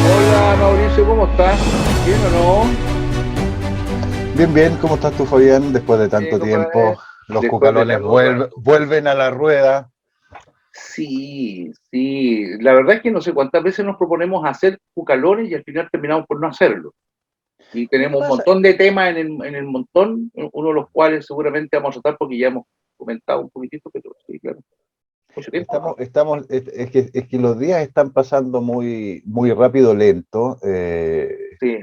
Hola Mauricio, ¿cómo estás? ¿Bien o no? Bien, bien, ¿cómo estás tú, Fabián? Después de tanto Compadre. tiempo, los Después de cucalones tanto rato. vuelven a la rueda. Sí, sí. La verdad es que no sé cuántas veces nos proponemos hacer cucalones y al final terminamos por no hacerlo. Y Lo que tenemos un pasa, montón de temas en el montón, uno de los cuales seguramente vamos a tratar porque ya hemos comentado un poquitito, pero sí, claro. Mucho tiempo, ¿no? es que los días están pasando muy, muy rápido, lento, Sí,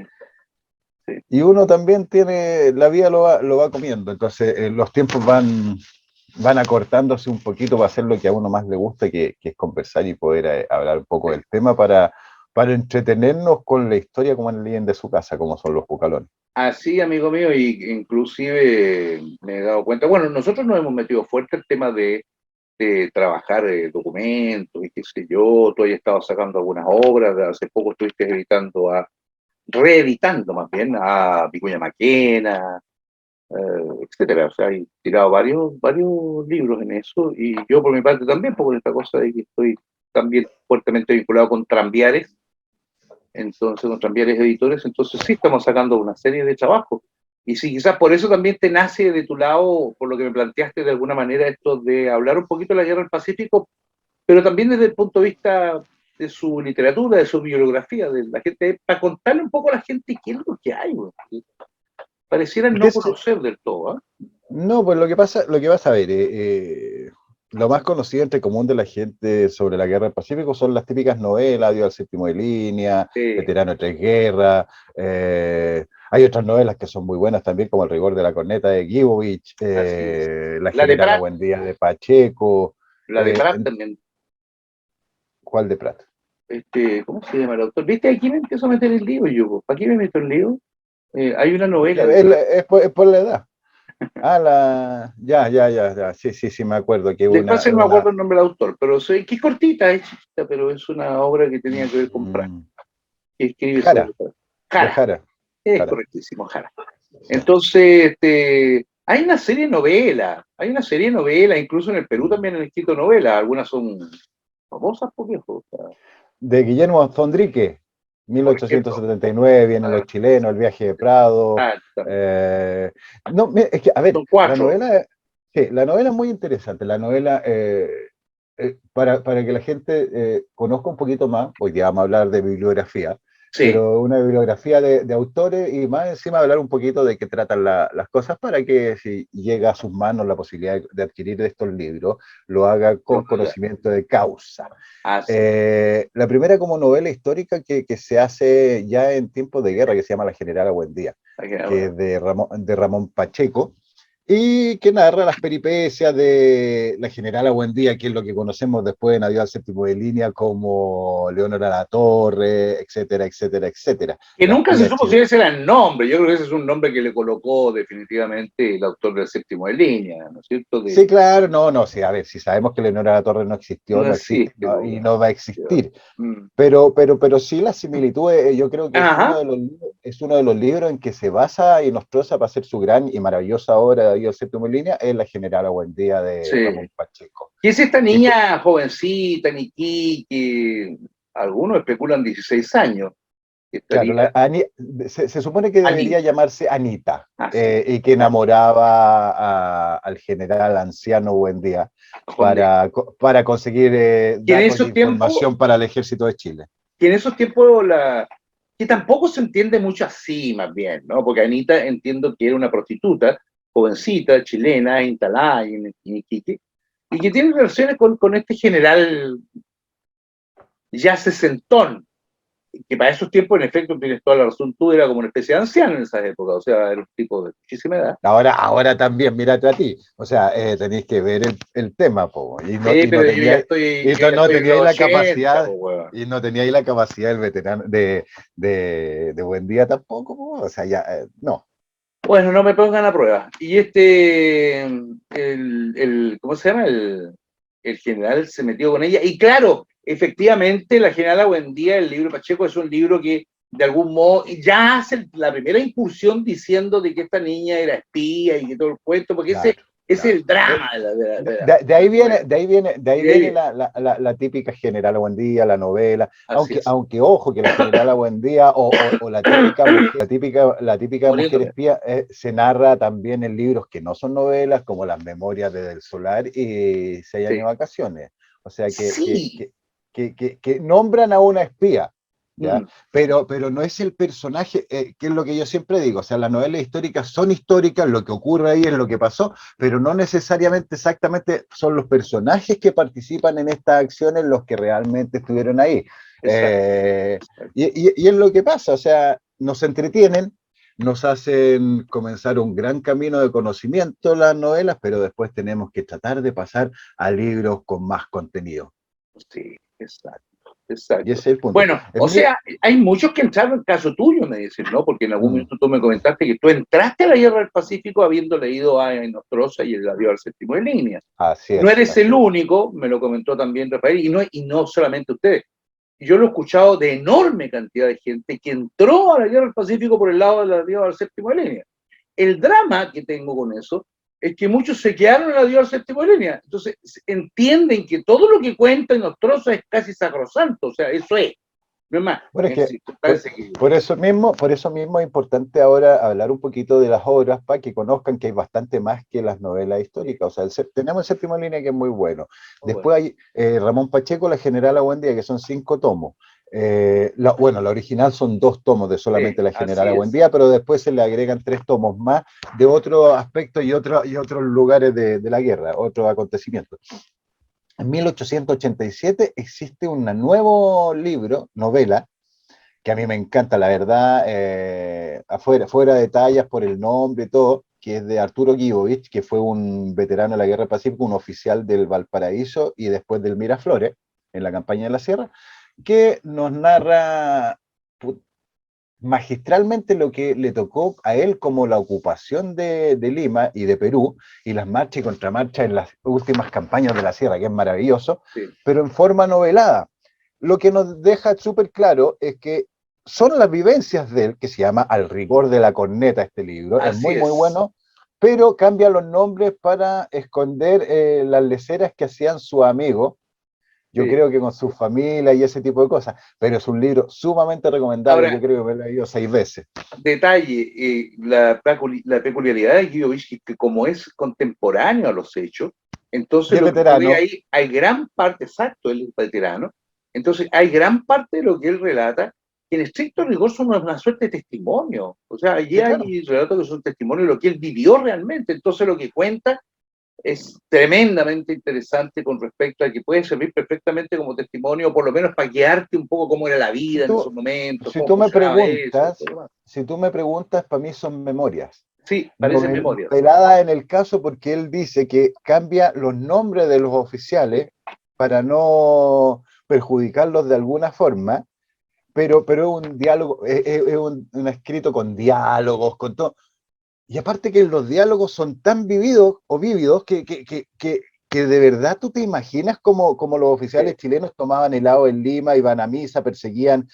sí. y uno también tiene, la vida lo va comiendo, entonces los tiempos van acortándose un poquito para hacer lo que a uno más le gusta, que es conversar y poder hablar un poco Sí. del tema para entretenernos con la historia como en alguien de su casa, como son los cucalones. Así, amigo mío, y inclusive me he dado cuenta, bueno, nosotros nos hemos metido fuerte el tema de trabajar documentos y qué sé yo, tú has estado sacando algunas obras, hace poco estuviste reeditando más bien a Vicuña Maquena, etcétera, o sea, he tirado varios libros en eso, y yo por mi parte también, por esta cosa de que estoy también fuertemente vinculado con Trambiares, entonces con Trambiares Editores, entonces sí estamos sacando una serie de trabajos. Y sí, quizás por eso también te nace de tu lado, por lo que me planteaste de alguna manera, esto de hablar un poquito de la guerra del Pacífico, pero también desde el punto de vista de su literatura, de su bibliografía, de la gente, para contarle un poco a la gente qué es lo que hay, güey. Pareciera Es que no conocer del todo, ¿eh? no, pues lo que pasa a ver, lo más conocido entre común de la gente sobre la guerra del Pacífico son las típicas novelas, Adiós al séptimo de línea, Sí, Veterano de tres guerras. Hay otras novelas que son muy buenas también, como El rigor de la corneta de Gibovich, así es. La La de generala Prat, Buendía de Pacheco. la de eh, Prat en- también. ¿Cuál de Prat? ¿Cómo se llama el autor? ¿Viste? Aquí me empiezo a meter el lío, yo. ¿Para qué me meto el lío? Hay una novela de Prat. Es por la edad. Ya, sí, sí, sí, me acuerdo que Después no me una, acuerdo el nombre del autor, pero sé que es chiquita, pero es una obra que tenía que ver con Prat, mm, que escribe Jara, sobre Prat. de Jara, Jara, es Jara. correctísimo, Jara. Sí. Entonces, hay una serie de novelas, incluso en el Perú Mm. también han escrito novelas, algunas son famosas, por viejo, o sea, De Guillermo Fondrique, por ejemplo, 1879, vienen los ah, chilenos, El viaje de Prado. exactamente. No, es que, a ver, Son cuatro. sí, la novela es muy interesante. La novela, para que la gente conozca un poquito más, hoy día vamos a hablar de bibliografía, Sí, pero una bibliografía de autores y más encima hablar un poquito de qué tratan las cosas para que si llega a sus manos la posibilidad de adquirir estos libros, lo haga lo con haga. conocimiento de causa. Así es. La primera como novela histórica que se hace ya en tiempos de guerra, que se llama La Generala Buendía, que es de Ramón Pacheco, y que narra las peripecias de la Generala Buendía, que es lo que conocemos después en Adiós al séptimo de línea como Leonora La Torre, etcétera, etcétera, etcétera. Que La nunca se espía supo si chilena. ese era el nombre. Yo creo que ese es un nombre que le colocó definitivamente el autor del Séptimo de Línea, ¿no es cierto? Sí, claro, no, no, sí, a ver, si sabemos que Leonora La Torre no existió, No no existe, existe, ¿no? po, Y no va a weón. existir. Mm. Pero sí la similitud, yo creo que Ajá. es uno de los libros en que se basa y nos troza para hacer su gran y maravillosa obra de Darío Séptimo en línea, es La Generala Buendía de Sí. Ramón Pacheco. ¿Qué es esta Que, co- niña jovencita, Niki, que algunos especulan 16 años, que claro, estaría se supone que debería Anita? llamarse Anita, Así es. y que Ya. enamoraba al general anciano Buendía para conseguir Que en datos y esos tiempos, información para el ejército de Chile. que en esos tiempos que tampoco se entiende mucho así, más bien, ¿no? Porque Anita entiendo que era una prostituta, jovencita, chilena, instalada en Iquique, y que tiene relaciones con este general ya sesentón, que para esos tiempos, en efecto, tienes toda la razón, tú era como una especie de anciano en esa época, o sea, era un tipo de muchísima edad. Ahora también, mírate a ti. O sea, tenéis que ver el tema, po, Sí, pero yo ya no estoy en los teníais la 80, capacidad, pues, weón. y no teníais la capacidad del veterano de Buen Día tampoco, po. O sea, ya, no. Bueno, no me pongan a prueba. Y ¿cómo se llama? El general se metió con ella. Y claro, efectivamente, la generala Buendía, el libro Pacheco, es un libro que de algún modo ya hace la primera incursión diciendo de que esta niña era espía y que todo el cuento, porque ese Claro, es claro. el drama de De ahí la viene, novela. de ahí Y ahí viene viene. la típica Generala Buendía, la novela, Así es. aunque ojo, que la Generala Buendía o la típica mujer, la típica Muriendo. mujer espía se narra también en libros que no son novelas, como Las Memorias de Del Solar y Seis Sí. años de vacaciones. O sea, Sí. que nombran a una espía, ¿ya? Mm. Pero no es el personaje, que es lo que yo siempre digo, o sea, las novelas históricas son históricas, lo que ocurre ahí es lo que pasó, pero no necesariamente exactamente son los personajes que participan en estas acciones los que realmente estuvieron ahí. Exacto. Y es lo que pasa, o sea, nos entretienen, nos hacen comenzar un gran camino de conocimiento las novelas, pero después tenemos que tratar de pasar a libros con más contenido. Sí, exacto, Y exacto. ese es el punto. Bueno, En o mí, sea, hay muchos que entraron en caso tuyo, me dicen, ¿no? Porque en algún mm, momento tú me comentaste que tú entraste a la Guerra del Pacífico habiendo leído a Nostroza y el Adiós al Séptimo de Línea. así No es, eres así el es. único, me lo comentó también Rafael, y no solamente ustedes. Yo lo he escuchado de enorme cantidad de gente que entró a la Guerra del Pacífico por el lado del Adiós al Séptimo de Línea. El drama que tengo con eso es que muchos se quedaron en la Dios al séptimo de línea. Entonces, entienden que todo lo que cuenta en los trozos es casi sacrosanto. O sea, eso es. No es más. Bueno, es En que por, circunstancias que. por eso mismo es importante ahora hablar un poquito de las obras para que conozcan que hay bastante más que las novelas históricas. O sea, tenemos el Séptimo Línea que es muy bueno. Oh, bueno. Después hay Ramón Pacheco, La Generala Buendía, que son 5 tomos. Bueno, la original son 2 tomos de solamente La Así Generala es. Buendía, pero después se le agregan 3 tomos más de otros aspectos y otros lugares de la guerra, otros acontecimientos. En 1887 existe un nuevo libro, novela, que a mí me encanta, la verdad, fuera de tallas por el nombre y todo, que es de Arturo Guibovich, que fue un veterano de la Guerra del Pacífico, un oficial del Valparaíso y después del Miraflores, en la campaña de la Sierra, que nos narra magistralmente lo que le tocó a él como la ocupación de Lima y de Perú, y las marchas y contramarchas en las últimas campañas de la Sierra, que es maravilloso, Sí. pero en forma novelada. Lo que nos deja súper claro es que son las vivencias de él, que se llama Al rigor de la corneta este libro, es Así muy, muy es. bueno, pero cambia los nombres para esconder las leceras que hacían sus amigos, yo Sí. creo que con su familia y ese tipo de cosas, pero es un libro sumamente recomendable, yo Ahora, creo que me lo he leído 6 veces. detalle, la peculiaridad de Guiovich es que como es contemporáneo a los hechos, Y entonces es lo que usted ve veterano, ahí, hay gran parte, exacto, él es veterano, entonces hay gran parte de lo que él relata que en estricto rigor son una suerte de testimonio. O sea, allí sí, claro. hay relatos que son testimonios de lo que él vivió realmente. Entonces lo que cuenta es tremendamente interesante con respecto a que puede servir perfectamente como testimonio, o por lo menos para guiarte un poco cómo era la Si vida en tú, esos momentos, si cómo tú me funcionaba eso. preguntas, si tú me preguntas, para mí son memorias. Sí, parecen memorias. Novelada en el caso porque él dice que cambia los nombres de los oficiales para no perjudicarlos de alguna forma, pero es un diálogo, es un escrito con diálogos, con todo. Y aparte que los diálogos son tan vividos o vívidos que de verdad tú te imaginas como los oficiales Sí. chilenos tomaban helado en Lima, iban a misa, perseguían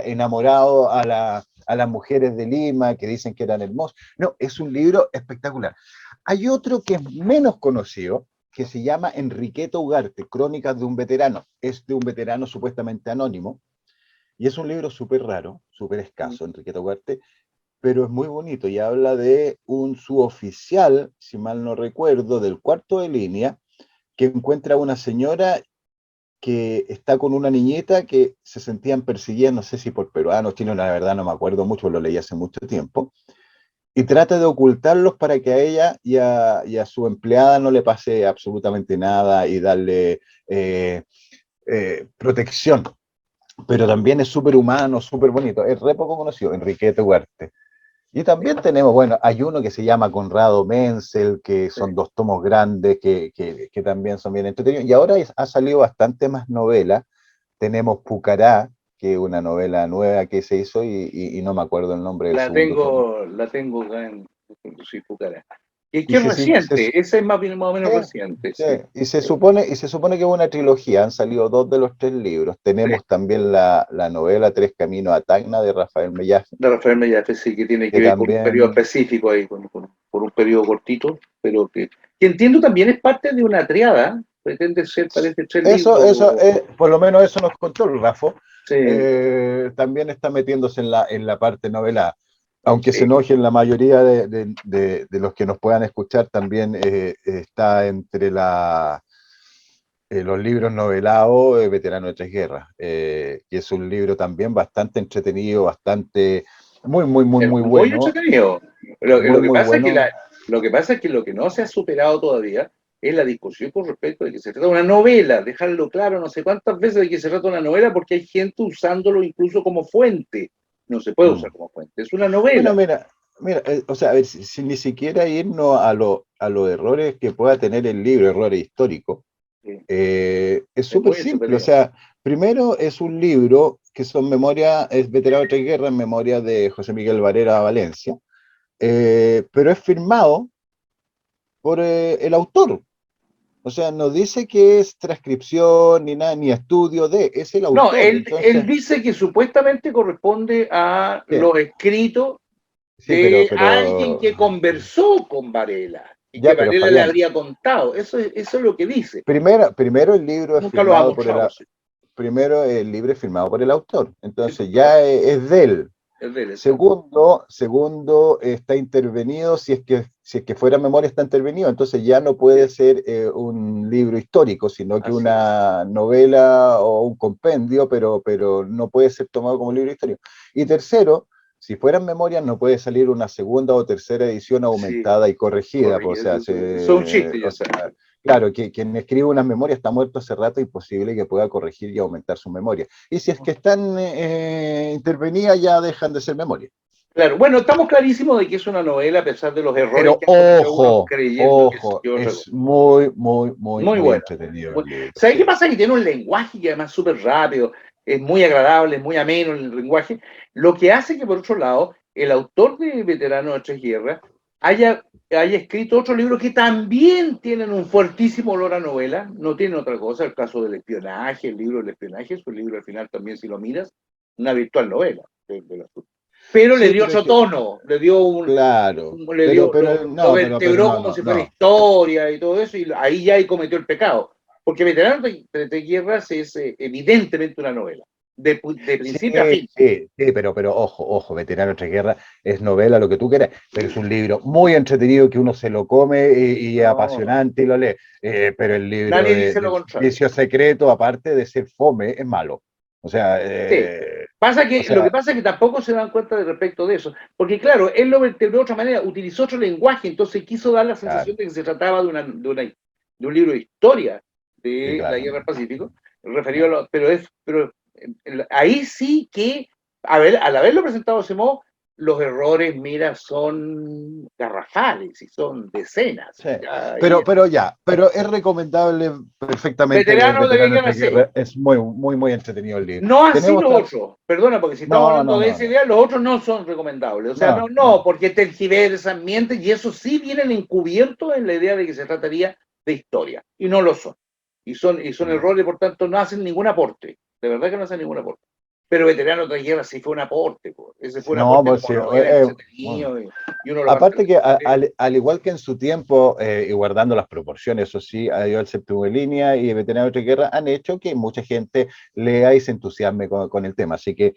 enamorados a las mujeres de Lima que dicen que eran hermosos. No, es un libro espectacular. Hay otro que es menos conocido, que se llama Enriqueto Ugarte, Crónicas de un veterano. Es de un veterano supuestamente anónimo, y es un libro súper raro, súper escaso, Enriqueto Ugarte, pero es muy bonito y habla de un suboficial, si mal no recuerdo, del cuarto de línea, que encuentra a una señora que está con una niñita que se sentían perseguidas, no sé si por peruanos, chinos, la verdad no me acuerdo mucho, lo leí hace mucho tiempo, y trata de ocultarlos para que a ella y a su empleada no le pase absolutamente nada y darle protección. Pero también es súper humano, súper bonito. Es re poco conocido, Enriquete Huarte. Y también tenemos, bueno, hay uno que se llama Conrado Menzel, que Sí. son 2 tomos grandes, que también son bien entretenidos. Y ahora ha salido bastante más novelas. Tenemos Pucará, que es una novela nueva que se hizo y no me acuerdo el nombre del segundo tomo. La tengo acá en Pucara. Que Y es reciente, esa es más o menos eh, reciente, sí, sí. y se supone que es una trilogía, han salido dos de los tres libros. Tres. Tenemos también la novela Tres Caminos a Tacna de Rafael Mellafe, De Rafael Mellafe, sí, que tiene que que ver con un periodo también, específico ahí, por un periodo cortito, pero que entiendo también es parte de una triada, pretende ser, parece, tres eso libros. por lo menos eso nos contó el Rafo. Sí, También está metiéndose en la parte novela. Aunque se sí, enojen la mayoría de los que nos puedan escuchar, también está entre los libros novelados Veterano de Tres Guerras, que es un libro también bastante entretenido, bastante, es muy muy bueno, entretenido. muy, Lo que muy pasa es que bueno. lo que pasa es que lo que no se ha superado todavía es la discusión con respecto de que se trata de una novela, dejarlo claro no sé cuántas veces de que se trata de una novela porque hay gente usándolo incluso como fuente. No se puede usar Mm. como fuente, es una Bueno, novela. mira, o sea, a ver, si ni siquiera irnos a los errores que pueda tener el libro, errores históricos, Sí, es es súper muy simple. O entretenido. sea, primero es un libro que son memorias, es Veterano de Tres Guerras en memoria de José Miguel Varela Valencia, pero es firmado por el autor. O sea, no dice que es transcripción ni nada, ni estudio de, es el No, autor. él Entonces, dice que supuestamente corresponde a sí, los escritos sí, de alguien pero que conversó con Varela y que ya, pero Varela le Fabián, habría contado. Eso es lo que dice. primero el libro es Nunca lo ha firmado por mostrado, sí. primero el libro es firmado por el autor, Sí, pues, entonces claro, ya es de él. es de él, exacto. Segundo, está intervenido, si es que fuera memoria está intervenido, entonces ya no Sí, puede ser un libro histórico, sino que así es. una novela o un compendio, pero no puede ser tomado como libro histórico. Y tercero, si fueran memorias, no puede salir una segunda o tercera edición Sí, aumentada y corregida, pues, correcto. Eso es un chiste, o ya sabes. sea, claro, que quien escribe unas memorias está muerto hace rato, imposible que pueda corregir y aumentar su memoria. Y si es que están intervenidas, ya dejan de ser memoria. Claro, bueno, estamos clarísimos de que es una novela a pesar de los errores Pero que han cometido algunos creyendo que ojo, es otra cosa. es muy, Muy muy buena. entretenido el libro. ¿Sabes Sí, qué pasa? Que tiene un lenguaje que además es súper rápido, es muy agradable, es muy ameno el lenguaje, lo que hace que, por otro lado, el autor de Veterano de Tres Guerras haya escrito otros libros que también tienen un fuertísimo olor a novela, no tienen otra cosa, el caso del espionaje, el libro del espionaje, es un libro al final también, si lo miras, una virtual novela del asunto. Pero le sí, dio pero es otro que, tono, le dio un, claro, le dio, lo no, pero vertebró no, como no, si fuera no. historia y todo eso, y ahí ya ahí cometió el pecado. Porque Veterano de Guerras es evidentemente una novela, de Sí, principio a fin. sí, pero ojo, Veterano entre Guerra es novela, lo que tú quieras, pero es un libro muy entretenido que uno se lo come y es No, apasionante y lo lee. Pero el libro nadie dice lo del contrario. servicio secreto, aparte de ser fome, es malo. O sea, Sí. o Lo que sea, pasa es que tampoco se dan cuenta de respecto de eso, porque claro, él lo vertebró de otra manera, utilizó otro lenguaje, entonces quiso dar la sensación claro, de que se trataba de un libro de historia sí, de la claro. Guerra del Pacífico, referido No. pero ahí sí que, a ver, al haberlo presentado de ese modo, los errores, mira, son garrafales y son decenas. Sí, Ya, ahí pero es recomendable perfectamente leer Veteranos de Veterano guerra, entre sí. Guerra, es muy entretenido el libro. No así Tenemos los otros, perdona, porque si estamos no, hablando no, de no, esa no, idea, los otros no son recomendables. O sea, no, no, porque tergiversan, mienten, y eso sí vienen encubiertos en la idea de que se trataría de historia, y no lo son. Y son no. errores, por tanto, no hacen ningún aporte. De verdad que no hacen ningún aporte. Pero Veterano de Guerra sí fue un aporte, po. Ese fue un No, aporte pues como sí, novela bueno. entretenido, y uno lo pasa Aparte que bien. al igual que en su tiempo, y guardando las proporciones, eso sí, Adiós al Séptimo de Línea y Veterano de Guerra han hecho que mucha gente lea y se entusiasme con el tema. Así que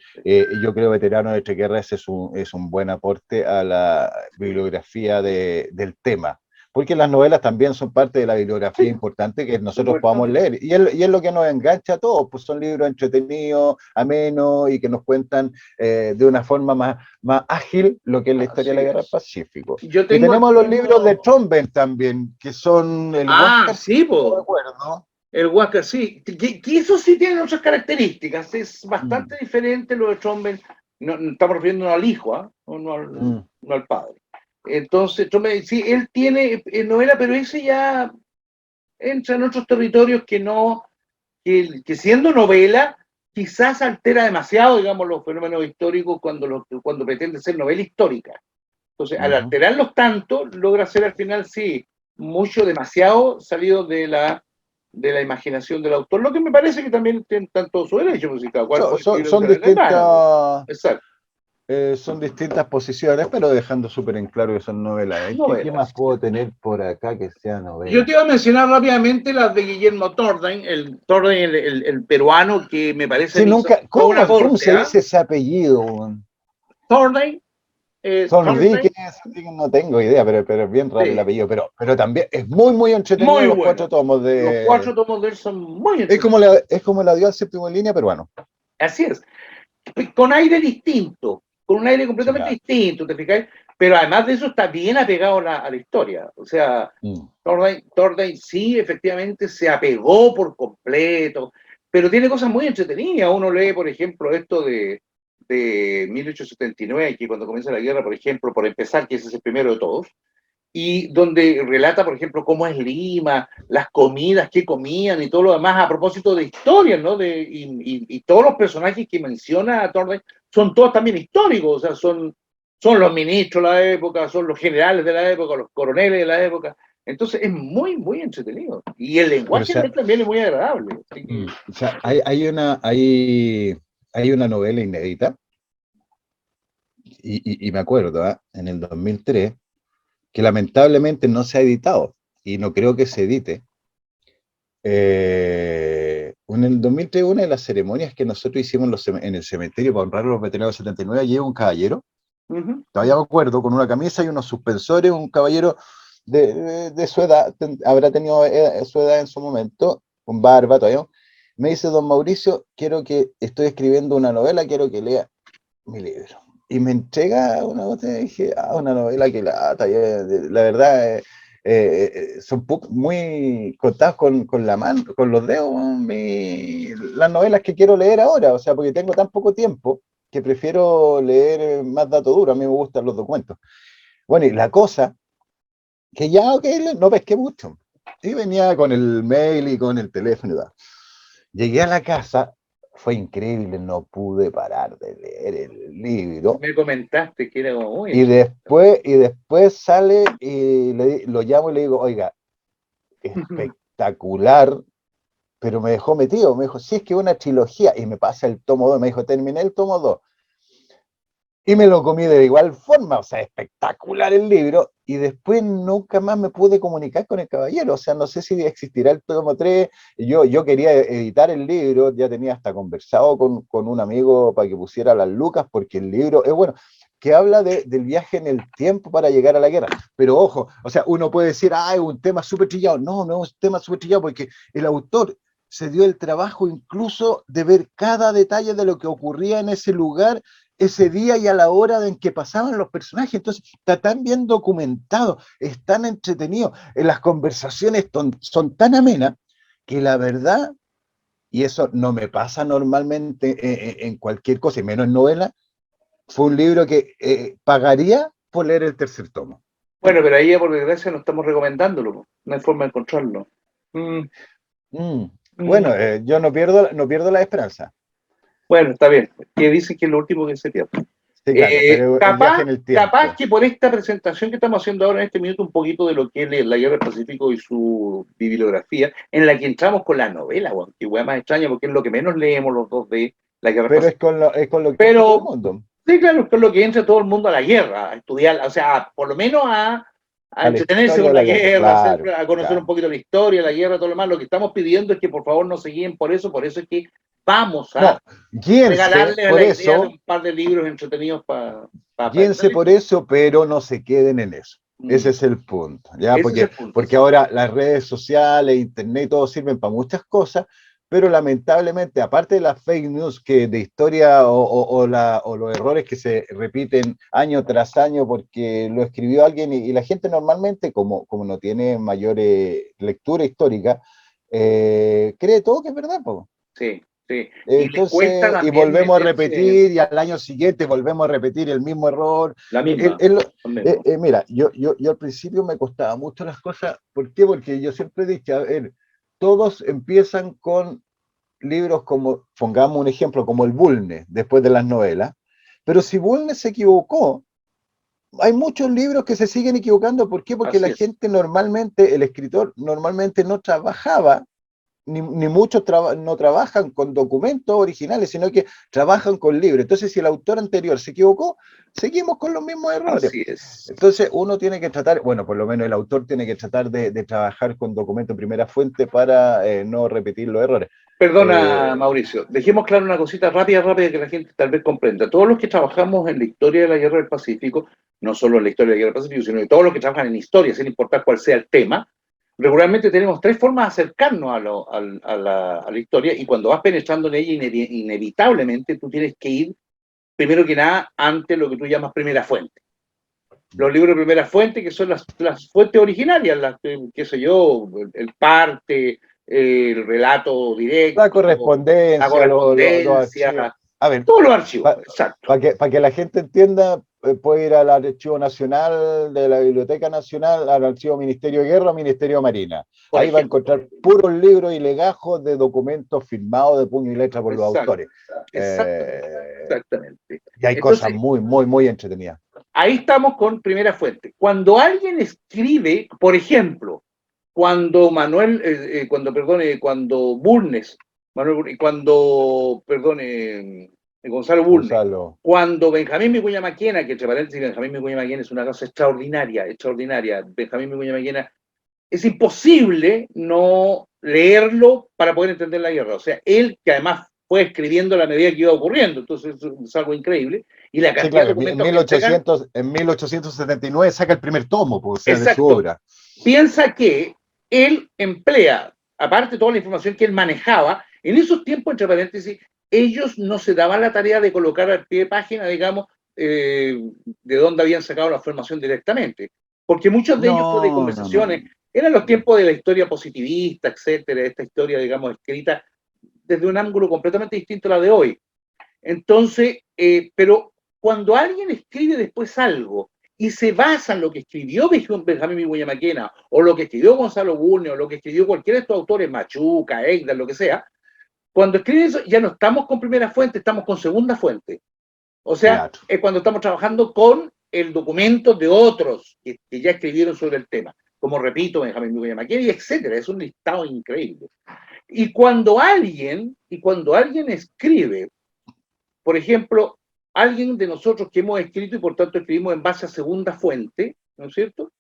yo creo que Veterano de Guerra ese es un buen aporte a la bibliografía del tema. Porque las novelas también son parte de la bibliografía Sí, importante que por nosotros supuesto. podamos leer. Y es lo que nos engancha a todos, pues son libros entretenidos, amenos y que nos cuentan de una forma más ágil lo que es la historia Así de la Guerra del es. Pacífico. Yo Y tengo, tenemos los libros de tengo... Tromben también, que son el Ah, Huáscar, si sí, no po. recuerdo. El Huáscar, sí, que eso sí tiene otras características, es Mm, bastante diferente lo de Tromben, no estamos refiriéndonos al hijo, ¿eh? mm. No al padre. Entonces, Tromben, sí, él tiene novela, pero ese ya entra en otros territorios que no, que siendo novela, quizás altera demasiado, digamos, los fenómenos históricos cuando pretende ser novela histórica. Entonces, al alterarlos tanto, logra ser al final, sí, mucho, demasiado salido de la imaginación del autor, lo que me parece que también tienen tanto su derecho, pues, cada cual puede escribir lo que Son se le dé gana, distintas. pues. Exacto. Son distintas posiciones, pero dejando súper en claro que son novelas. ¿Qué más puedo tener por acá que sea novela? Yo te iba a mencionar rápidamente las de Guillermo Tordain, el peruano, que me parece... Sí, nunca, ¿cómo se dice ese apellido? Tordain. Sonríquez, no tengo idea, pero es bien raro el apellido, pero también es muy, muy entretenido. Muy los bueno. 4 tomos de... Los 4 tomos de él son muy entretenidos. Es como la dio al séptimo en línea peruano. Así es. Con aire distinto, con un aire completamente distinto, ¿te fijáis? Pero además de eso está bien apegado a la historia. O sea, Tordain sí, efectivamente, se apegó por completo, pero tiene cosas muy entretenidas. Uno lee, por ejemplo, esto de 1879, que cuando comienza la guerra, por ejemplo, por empezar, que ese es el primero de todos, y donde relata, por ejemplo, cómo es Lima, las comidas, qué comían y todo lo demás, a propósito de historias, ¿no? Y todos los personajes que menciona a Torres son todos también históricos, o sea, son los ministros de la época, son los generales de la época, los coroneles de la época. Entonces es muy, muy entretenido. Y el lenguaje también es muy agradable. O sea, hay una novela inédita, y me acuerdo, en el 2003, que lamentablemente no se ha editado, y no creo que se edite. En el 2003, una de las ceremonias que nosotros hicimos en el cementerio para honrar a los veteranos del 79, llega un caballero, todavía me acuerdo, con una camisa y unos suspensores, un caballero de su edad, habrá tenido su edad en su momento, con barba todavía. Me dice: don Mauricio, estoy escribiendo una novela, quiero que lea mi libro. Y me entrega una botella y dije: una novela que la verdad, son muy contadas con la mano, con los dedos, las novelas que quiero leer ahora, o sea, porque tengo tan poco tiempo que prefiero leer más dato duro. A mí me gustan los documentos. Bueno, y la cosa, que ya, no pesqué mucho. Y venía con el mail y con el teléfono y tal. Llegué a la casa, fue increíble, no pude parar de leer el libro. Me comentaste que era como muy... Y después sale y lo llamo y le digo: oiga, espectacular, pero me dejó metido. Me dijo: sí, es que es una trilogía. Y me pasa el tomo 2, me dijo: terminé el tomo 2. Y me lo comí de igual forma, o sea, espectacular el libro, y después nunca más me pude comunicar con el caballero, o sea, no sé si existirá el tomo 3. Yo quería editar el libro, ya tenía hasta conversado con un amigo para que pusiera las lucas, porque el libro es bueno, que habla del viaje en el tiempo para llegar a la guerra. Pero ojo, o sea, uno puede decir: es un tema súper trillado. No, no es un tema súper trillado, porque el autor se dio el trabajo incluso de ver cada detalle de lo que ocurría en ese lugar, ese día y a la hora en que pasaban los personajes. Entonces está tan bien documentado, es tan entretenido, las conversaciones son tan amenas, que la verdad, y eso no me pasa normalmente en cualquier cosa, y menos en novela, fue un libro que pagaría por leer el tercer tomo. Bueno, pero ahí por desgracia no estamos recomendándolo, no hay forma de encontrarlo. Bueno, yo no pierdo la esperanza. Bueno, está bien, que dicen que es lo último que se pierde. Sí, claro, pero el viaje en el tiempo. Capaz que por esta presentación que estamos haciendo ahora en este minuto, un poquito de lo que es la Guerra del Pacífico y su bibliografía, en la que entramos con la novela, que hueá más extraña, porque es lo que menos leemos los dos de la Guerra del Pacífico. Pero es con lo que entra todo el mundo. Sí, claro, es con lo que entra todo el mundo a la guerra, a estudiar, o sea, por lo menos a entretenerse con la guerra, claro, a conocer un poquito la historia, la guerra, todo lo demás. Lo que estamos pidiendo es que por favor nos guíen por eso es que vamos a regalarle a la idea de un par de libros entretenidos para guíense por eso, pero no se queden en eso. Ese es el punto, ¿ya? Porque ahora las redes sociales, internet, todo sirven para muchas cosas, pero lamentablemente, aparte de las fake news que de historia o los errores que se repiten año tras año porque lo escribió alguien, y la gente normalmente, como no tiene mayor lectura histórica, cree todo que es verdad, po. Sí. Sí. Entonces, y volvemos a repetir, y al año siguiente volvemos a repetir el mismo error. La misma. Mira, yo al principio me costaba mucho las cosas. ¿Por qué? Porque yo siempre he dicho: a ver, todos empiezan con libros como, pongamos un ejemplo, como el Bulnes, después de las novelas, pero si Bulnes se equivocó, hay muchos libros que se siguen equivocando. ¿Por qué? Porque Así la es. gente normalmente, el escritor normalmente no trabajaba, ni muchos no trabajan con documentos originales, sino que trabajan con libros. Entonces, si el autor anterior se equivocó, seguimos con los mismos errores. Así es. Entonces, uno tiene que tratar, bueno, por lo menos el autor tiene que tratar de trabajar con documento primera fuente para no repetir los errores. Perdona, Mauricio, dejemos claro una cosita rápida que la gente tal vez comprenda. Todos los que trabajamos en la historia de la Guerra del Pacífico, no solo en la historia de la Guerra del Pacífico, sino de todos los que trabajan en historia, sin importar cuál sea el tema, regularmente tenemos tres formas de acercarnos a la historia, y cuando vas penetrando en ella, inevitablemente tú tienes que ir, primero que nada, ante lo que tú llamas primera fuente. Los libros de primera fuente, que son las fuentes originarias, qué sé yo, el parte, el relato directo, La la correspondencia, los archivos. correspondencia, A ver, todos los archivos, exacto. para que la gente entienda, puede ir al Archivo Nacional de la Biblioteca Nacional, al Archivo Ministerio de Guerra o Ministerio de Marina. Por Ahí va a ejemplo, encontrar puros libros y legajos de documentos firmados de puño y letra por los exacto, autores. exactamente. Y hay cosas Entonces, muy, muy, muy entretenidas. ahí estamos con primera fuente. Cuando alguien escribe, por ejemplo, cuando cuando Bulnes, Gonzalo Bulnes, Gonzalo. cuando Benjamín Vicuña Maquena, que entre paréntesis Benjamín Vicuña Maquena es una cosa extraordinaria, extraordinaria. Benjamín Vicuña Maquena, es imposible no leerlo para poder entender la guerra. O sea, él, que además fue escribiendo a la medida que iba ocurriendo, entonces es algo increíble, y la Sí, cantidad de claro, en documentos que entregan. en 1879 saca el primer tomo, pues, o sea, de su Exacto. obra. Piensa que él emplea, aparte de toda la información que él manejaba, en esos tiempos, entre paréntesis, ellos no se daban la tarea de colocar al pie de página, digamos, de dónde habían sacado la información directamente, porque muchos de ellos fue de No, no, no, conversaciones, no. eran los tiempos de la historia positivista, etcétera, esta historia, digamos, escrita desde un ángulo completamente distinto a la de hoy. Entonces, pero cuando alguien escribe después algo y se basa en lo que escribió Benjamín Vicuña Maquena, o lo que escribió Gonzalo Bulnes, o lo que escribió cualquiera de estos autores, Machuca, Egdal, lo que sea, cuando escriben eso ya no estamos con primera fuente, estamos con segunda fuente. O sea, Claro. es cuando estamos trabajando con el documento de otros que ya escribieron sobre el tema, como repito, Benjamín Vicuña Maquena, y etcétera. Es un listado increíble. Y cuando alguien escribe, por ejemplo, alguien de nosotros que hemos escrito y por tanto escribimos en base a segunda fuente, ¿no es cierto?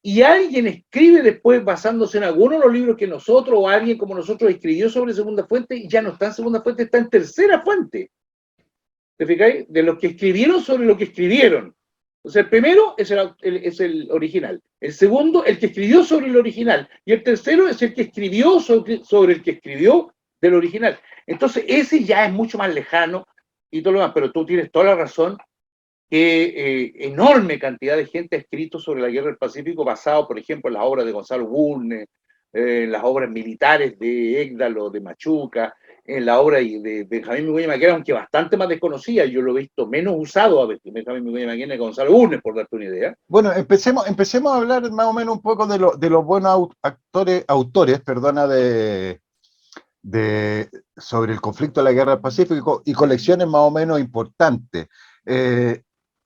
Y alguien escribe después basándose en alguno de los libros que nosotros o alguien como nosotros escribió sobre segunda fuente y ya no está en segunda fuente, está en tercera fuente. ¿Te fijáis? De los que escribieron sobre lo que escribieron. O sea, el primero es el original. El segundo, el que escribió sobre el original. Y el tercero es el que escribió sobre el que escribió del original. Entonces, ese ya es mucho más lejano y todo lo demás. Pero tú tienes toda la razón que enorme cantidad de gente ha escrito sobre la guerra del Pacífico basado, por ejemplo, en las obras de Gonzalo Bulnes, en las obras militares de Égdalo, de Machuca, en la obra de Benjamín Vicuña Maquena, aunque bastante más desconocida, yo lo he visto menos usado a Benjamín Vicuña Maquena que Gonzalo Bulnes, por darte una idea. Bueno, empecemos a hablar más o menos un poco de los buenos autores, perdona, sobre el conflicto de la guerra del Pacífico y colecciones más o menos importantes.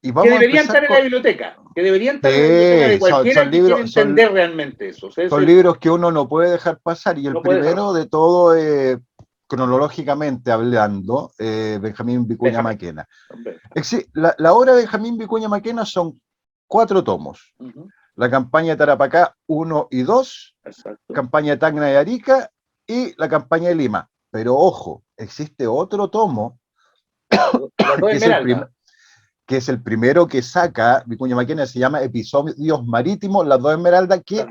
Y Que vamos a deberían empezar estar en con... la biblioteca, que deberían estar en la biblioteca de cualquiera que quiera entender realmente eso. O sea, son libros que uno no puede dejar pasar, y el no puede dejar primero de todo, cronológicamente hablando, Benjamín Vicuña Benjamín. Maquena. La obra de Benjamín Vicuña Maquena son 4 tomos. La campaña de Tarapacá 1 y 2, Exacto. campaña de Tacna y Arica y la campaña de Lima. Pero ojo, existe otro tomo Las dos Esmeraldas. Que es el primero que saca Vicuña Maquena, se llama Episodios Marítimos, las dos Esmeraldas, que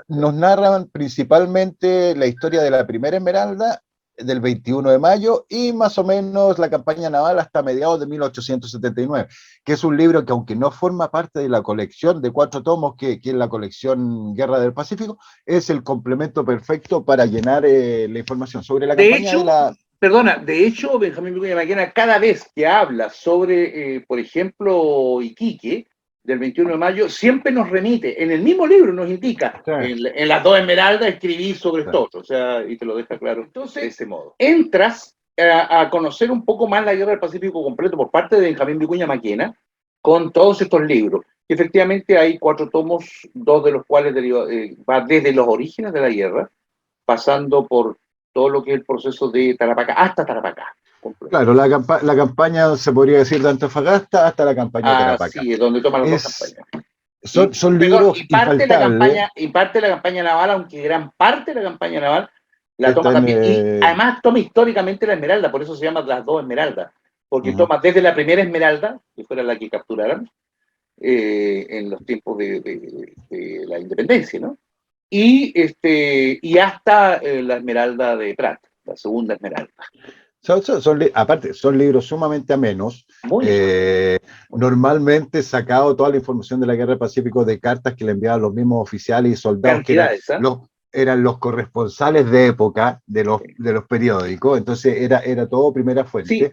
nos narran principalmente la historia de la primera Esmeralda del 21 de mayo y más o menos la campaña naval hasta mediados de 1879, que es un libro que, aunque no forma parte de la colección de 4 tomos que es la colección Guerra del Pacífico, es el complemento perfecto para llenar la información sobre la campaña de la... Perdona, de hecho, Benjamín Vicuña Maquena, cada vez que habla sobre, por ejemplo, Iquique, del 21 de mayo siempre nos remite, en el mismo libro nos indica, en las dos esmeraldas escribí sobre esto, o sea, y te lo deja claro. Entonces, de ese modo, entras a conocer un poco más la Guerra del Pacífico completo por parte de Benjamín Vicuña Maquena, con todos estos libros. Y efectivamente hay 4 tomos, 2 de los cuales va desde los orígenes de la guerra, pasando por todo lo que es el proceso de Tarapacá, hasta Tarapacá. Claro, la campaña se podría decir de Antofagasta hasta la campaña de Tarapacá. Sí, es donde toman las dos campañas. Son libros infaltables. Y parte de la campaña naval, aunque gran parte de la campaña naval la toma también. Y además toma históricamente la Esmeralda, por eso se llama las dos Esmeraldas, porque toma desde la primera Esmeralda, que fuera la que capturaron en los tiempos de la independencia, ¿no? Y hasta la Esmeralda de Prat, la segunda Esmeralda. Aparte, son libros sumamente amenos. Normalmente sacado toda la información de la Guerra del Pacífico de cartas que le enviaban los mismos oficiales y soldados que eran los corresponsales de época de los periódicos. Entonces era todo primera fuente. Sí.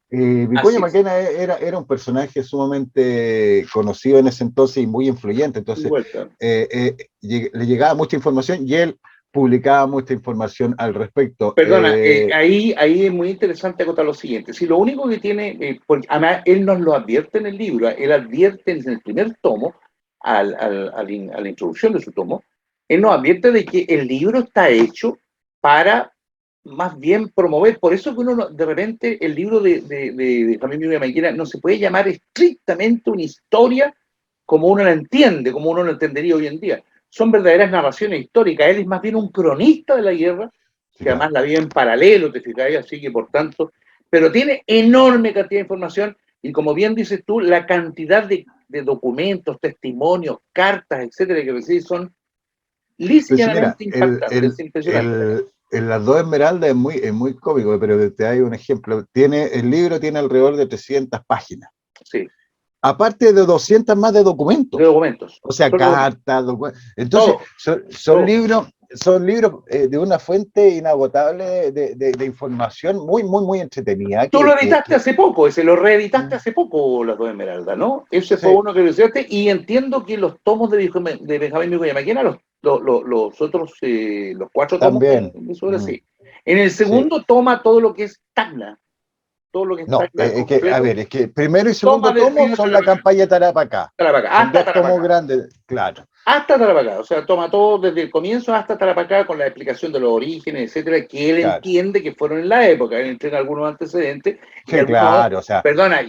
Vicuña Maquena era un personaje sumamente conocido en ese entonces y muy influyente. Entonces le llegaba mucha información y él publicaba mucha información al respecto. Perdona, ahí es muy interesante acotar lo siguiente. Si lo único que tiene, porque además él nos lo advierte en el libro, él advierte en el primer tomo, a la introducción de su tomo, él nos advierte de que el libro está hecho para más bien promover. Por eso que uno, de repente, el libro de Jaime Vicuña Maquena no se puede llamar estrictamente una historia como uno la entiende, como uno lo entendería hoy en día. Son verdaderas narraciones históricas. Él es más bien un cronista de la guerra, que además la vive en paralelo, te fijáis, así que por tanto, pero tiene enorme cantidad de información y como bien dices tú, la cantidad de documentos, testimonios, cartas, etcétera, que recibes son lícitamente impactantes, impresionantes. En las dos Esmeraldas es muy cómico, pero te doy un ejemplo. El libro tiene alrededor de 300 páginas. Sí. Aparte de 200 más de documentos. O sea, cartas, documentos. Entonces, son libros de una fuente inagotable de información muy, muy, muy entretenida. Tú lo editaste hace poco, lo reeditaste hace poco, Las dos Esmeraldas, ¿no? Ese fue uno que lo hiciste, y entiendo que los tomos de Benjamín Vicuña Maquena, los otros, los 4 tomos también. Sí. En el segundo toma todo lo que es Tacna. Todo lo que está es que primero y segundo tomo son la campaña de Tarapacá. Hasta Tarapacá. Tomos grandes, claro. Hasta Tarapacá, o sea, toma todo desde el comienzo hasta Tarapacá con la explicación de los orígenes, etcétera, que él entiende que fueron en la época. Él entrega algunos antecedentes. Sí, claro, o sea. Perdona,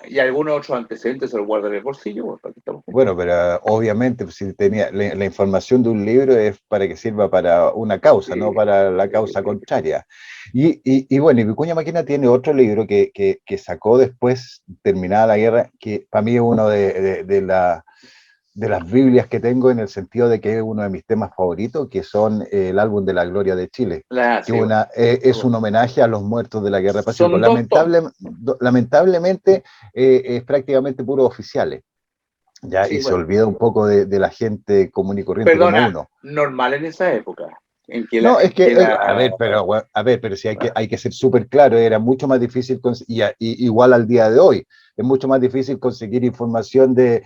y algunos otros antecedentes se los guarda en el bolsillo. Bueno, pero obviamente si tenía la información de un libro es para que sirva para una causa, no para la causa contraria. Y bueno, y Vicuña Maquena tiene otro libro que sacó después, terminada la guerra, que para mí es uno de las Biblias que tengo, en el sentido de que es uno de mis temas favoritos, que son el álbum de la Gloria de Chile, es un homenaje a los muertos de la Guerra del Pacífico. Lamentablemente es prácticamente puros oficiales. Se olvida un poco de la gente común y corriente. Perdona, como uno. Normal en esa época. A ver, pero si hay que ser súper claro, era mucho más difícil, igual al día de hoy, es mucho más difícil conseguir información del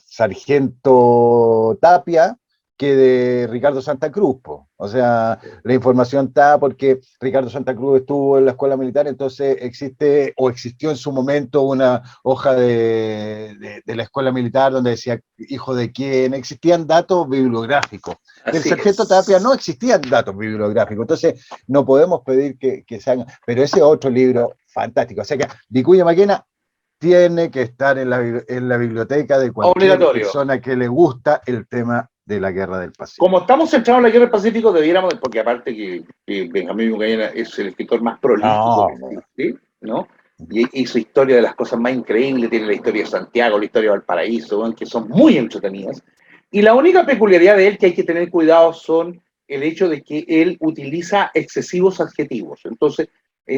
sargento Tapia que de Ricardo Santa Cruz, o sea, la información está porque Ricardo Santa Cruz estuvo en la escuela militar, entonces existió en su momento una hoja de la escuela militar donde decía hijo de quién, existían datos bibliográficos. Del sargento Tapia no existían datos bibliográficos, entonces no podemos pedir que se hagan, pero ese otro libro fantástico, o sea que Vicuña Maquena tiene que estar en la biblioteca de cualquier persona que le gusta el tema de la Guerra del Pacífico. Como estamos centrados en la Guerra del Pacífico, debiéramos, porque aparte que Benjamín Vicuña es el escritor más prolífico que existe, ¿no? Y su historia de las cosas más increíbles, tiene la historia de Santiago, la historia de Valparaíso, que son muy entretenidas. Y la única peculiaridad de él que hay que tener cuidado son el hecho de que él utiliza excesivos adjetivos. Entonces,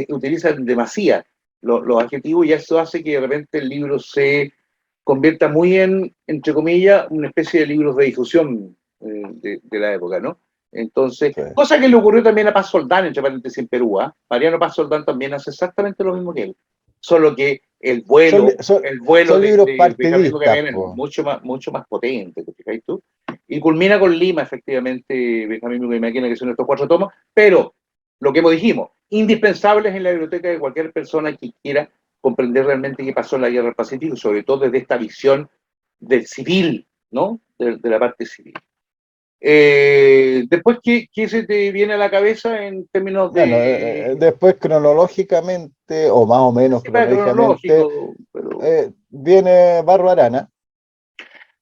utiliza demasiado los adjetivos, y eso hace que de repente el libro se convierta muy entre comillas, una especie de libros de difusión de la época, ¿no? Entonces, cosa que le ocurrió también a Paz Soldán, entre paréntesis, en Perú. Mariano Paz Soldán también hace exactamente lo mismo que él, solo que el vuelo, el vuelo son libros de Benjamín partidistas, Buchanan es mucho más potente, ¿te fijáis tú? Y culmina con Lima, efectivamente, Benjamín Buchanan, que son estos 4 tomos, pero lo que dijimos, indispensables en la biblioteca de cualquier persona que quiera comprender realmente qué pasó en la Guerra del Pacífico, sobre todo desde esta visión del civil, ¿no? De la parte civil. Después, ¿qué se te viene a la cabeza en términos de... Bueno, después cronológicamente, o más o menos cronológicamente, pero... viene Barro Arana.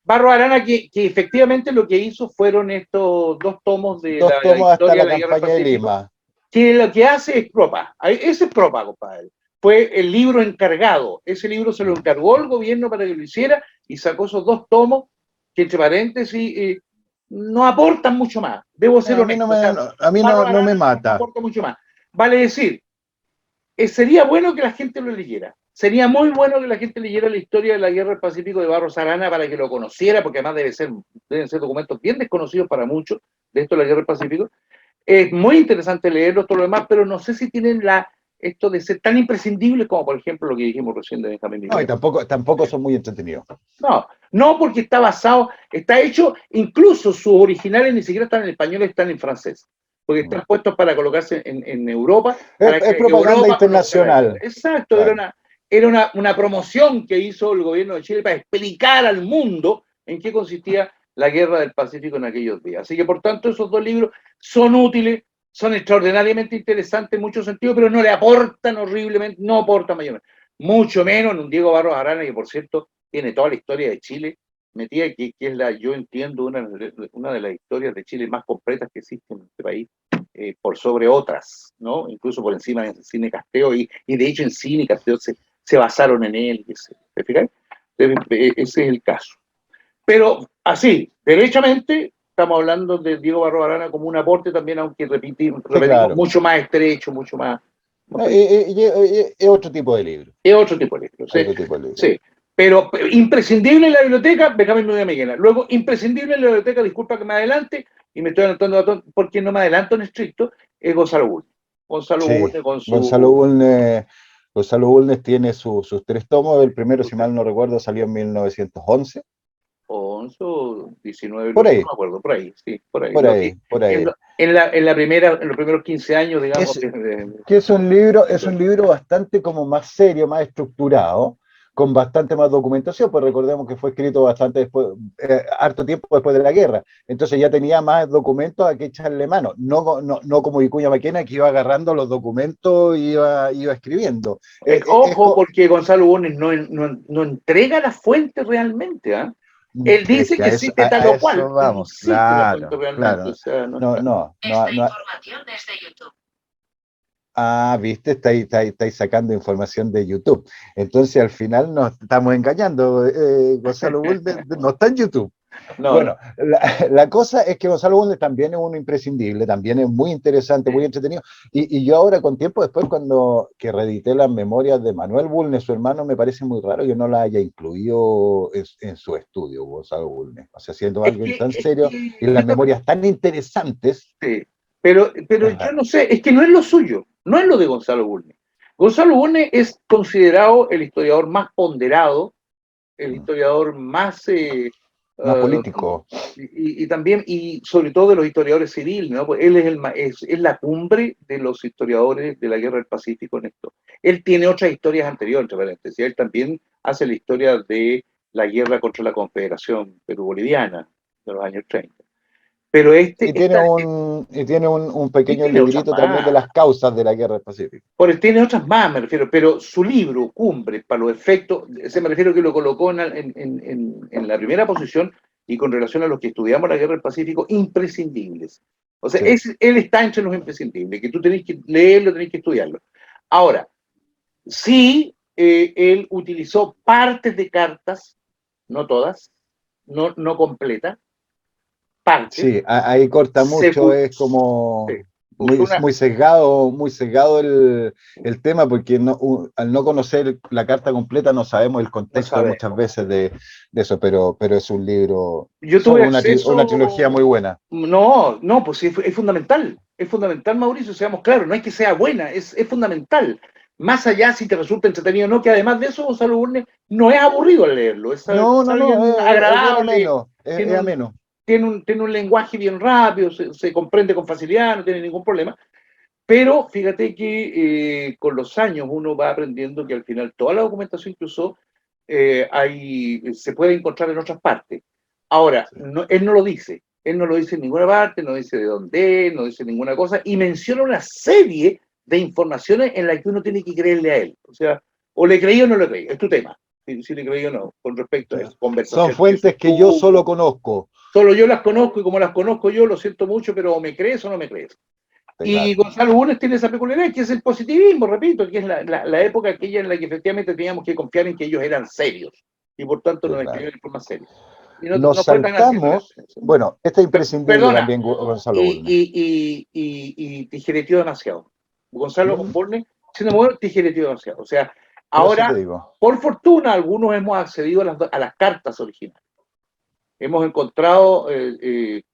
Barro Arana, que efectivamente lo que hizo fueron estos 2 tomos de 2 la tomos hasta historia la de la Guerra del campaña de Pacífico, Lima. que lo que hace es propa. Ese es propa, compadre. Fue el libro encargado. Ese libro se lo encargó el gobierno para que lo hiciera y sacó esos 2 tomos que, entre paréntesis, no aportan mucho más. Debo ser honesto. A mí no me mata. No aporta mucho más. Vale decir, sería bueno que la gente lo leyera. Sería muy bueno que la gente leyera la historia de la Guerra del Pacífico de Barros Arana para que lo conociera, porque además deben ser documentos bien desconocidos para muchos de esto de la Guerra del Pacífico. Es muy interesante leerlo, todo lo demás, pero no sé si tienen esto de ser tan imprescindibles como, por ejemplo, lo que dijimos recién de Benjamín Miguel. No, y tampoco son muy entretenidos. No, porque está hecho, incluso sus originales ni siquiera están en español, están en francés, porque están puestos para colocarse en Europa. Es propaganda Europa internacional. Exacto, claro. Era una promoción que hizo el gobierno de Chile para explicar al mundo en qué consistía la Guerra del Pacífico en aquellos días. Así que, por tanto, esos 2 libros son útiles, son extraordinariamente interesantes en muchos sentidos, pero no le aportan horriblemente, no aportan mayormente. Mucho menos en un Diego Barros Arana, que, por cierto, tiene toda la historia de Chile metida, que es yo entiendo, una de las historias de Chile más completas que existen en este país, por sobre otras, ¿no? Incluso por encima de Cine Casteo, y de hecho en Cine Casteo se basaron en él, ¿te fijas? Ese es el caso. Pero así, derechamente, estamos hablando de Diego Barros Arana como un aporte también, aunque repetimos, claro, mucho más estrecho, mucho más... Es otro tipo de libro. Es otro tipo de libro, sí. Sí. Pero imprescindible en la biblioteca, Benjamín Nudea Miguel. Luego, imprescindible en la biblioteca, disculpa que me adelante, y me estoy adelantando porque no me adelanto en estricto, es Gonzalo Bulnes. Gonzalo Bulnes tiene sus 3 tomos. El primero, si mal no recuerdo, salió en 1911. 11 o 19, por ahí. No me acuerdo, por ahí, sí, por ahí. Por ahí. En los primeros 15 años, digamos. Es un libro bastante como más serio, más estructurado, con bastante más documentación, pues recordemos que fue escrito bastante después, harto tiempo después de la guerra, entonces ya tenía más documentos a que echarle mano, no como Vicuña Maquena, que iba agarrando los documentos y iba escribiendo. Ojo, porque Gonzalo Bulnes no entrega la fuente realmente, ¿ah? Él dice que existe tal o cual. Vamos, claro. O sea, no. Información desde YouTube. Viste, estáis sacando información de YouTube. Entonces al final nos estamos engañando. Gonzalo Bulnes no está en YouTube. Bueno, la cosa es que Gonzalo Bulnes también es uno imprescindible, también es muy interesante, muy entretenido. Y yo ahora con tiempo después, cuando que reedité las memorias de Manuel Bulnes, su hermano, me parece muy raro que no la haya incluido en su estudio, Gonzalo Bulnes. O sea, siendo alguien tan serio y las memorias tan interesantes. Sí. Pero yo no sé, es que no es lo suyo, no es lo de Gonzalo Bulnes. Gonzalo Bulnes es considerado el historiador más ponderado, el historiador más político. Y también, y sobre todo de los historiadores civiles, ¿no? Pues él es la cumbre de los historiadores de la Guerra del Pacífico en esto. Él tiene otras historias anteriores, entre paréntesis. Él también hace la historia de la guerra contra la Confederación Perú-Boliviana de los años 30. Pero tiene un pequeño librito también de las causas de la Guerra del Pacífico. Tiene otras más, me refiero, pero su libro, Cumbre, para los efectos, me refiero que lo colocó en la primera posición y con relación a los que estudiamos la Guerra del Pacífico, imprescindibles. O sea, él está entre los imprescindibles, que tú tenés que leerlo, tenés que estudiarlo. Ahora, sí, él utilizó partes de cartas, no todas, no completas, partes. Sí, ahí corta mucho, es como muy sesgado el tema, porque al no conocer la carta completa no sabemos el contexto muchas veces de eso, pero es un libro, una trilogía muy buena. No, pues es fundamental, Mauricio, seamos claros, no es que sea buena, es fundamental. más allá si te resulta entretenido o no, que además de eso, Gonzalo Bulnes no es aburrido al leerlo, es alguien es agradable, es ameno. Tiene un lenguaje bien rápido, se comprende con facilidad, no tiene ningún problema. Pero fíjate que con los años uno va aprendiendo que al final toda la documentación que usó se puede encontrar en otras partes. Ahora, Sí. él no lo dice. Él no lo dice en ninguna parte, no dice de dónde, no dice ninguna cosa, y menciona una serie de informaciones en las que uno tiene que creerle a él. O sea, o le creí o no le creí, es tu tema. Si le creí o no, con respecto a eso. Son fuentes que yo solo conozco. Solo yo las conozco y como las conozco yo, lo siento mucho, pero o me crees o no me crees. Y Claro. Gonzalo Bulnes tiene esa peculiaridad, que es el positivismo, repito, que es la época aquella en la que efectivamente teníamos que confiar en que ellos eran serios y por tanto nos escribían en forma seria. Y no Nos fue tan así. saltamos, bueno, este es imprescindible Perdona, también, Gonzalo Bulnes. y tijereteó demasiado. Gonzalo Bulnes, siendo mujer, tijereteó demasiado. O sea, Por eso ahora, te digo. por fortuna, algunos hemos accedido a las cartas originales. Hemos encontrado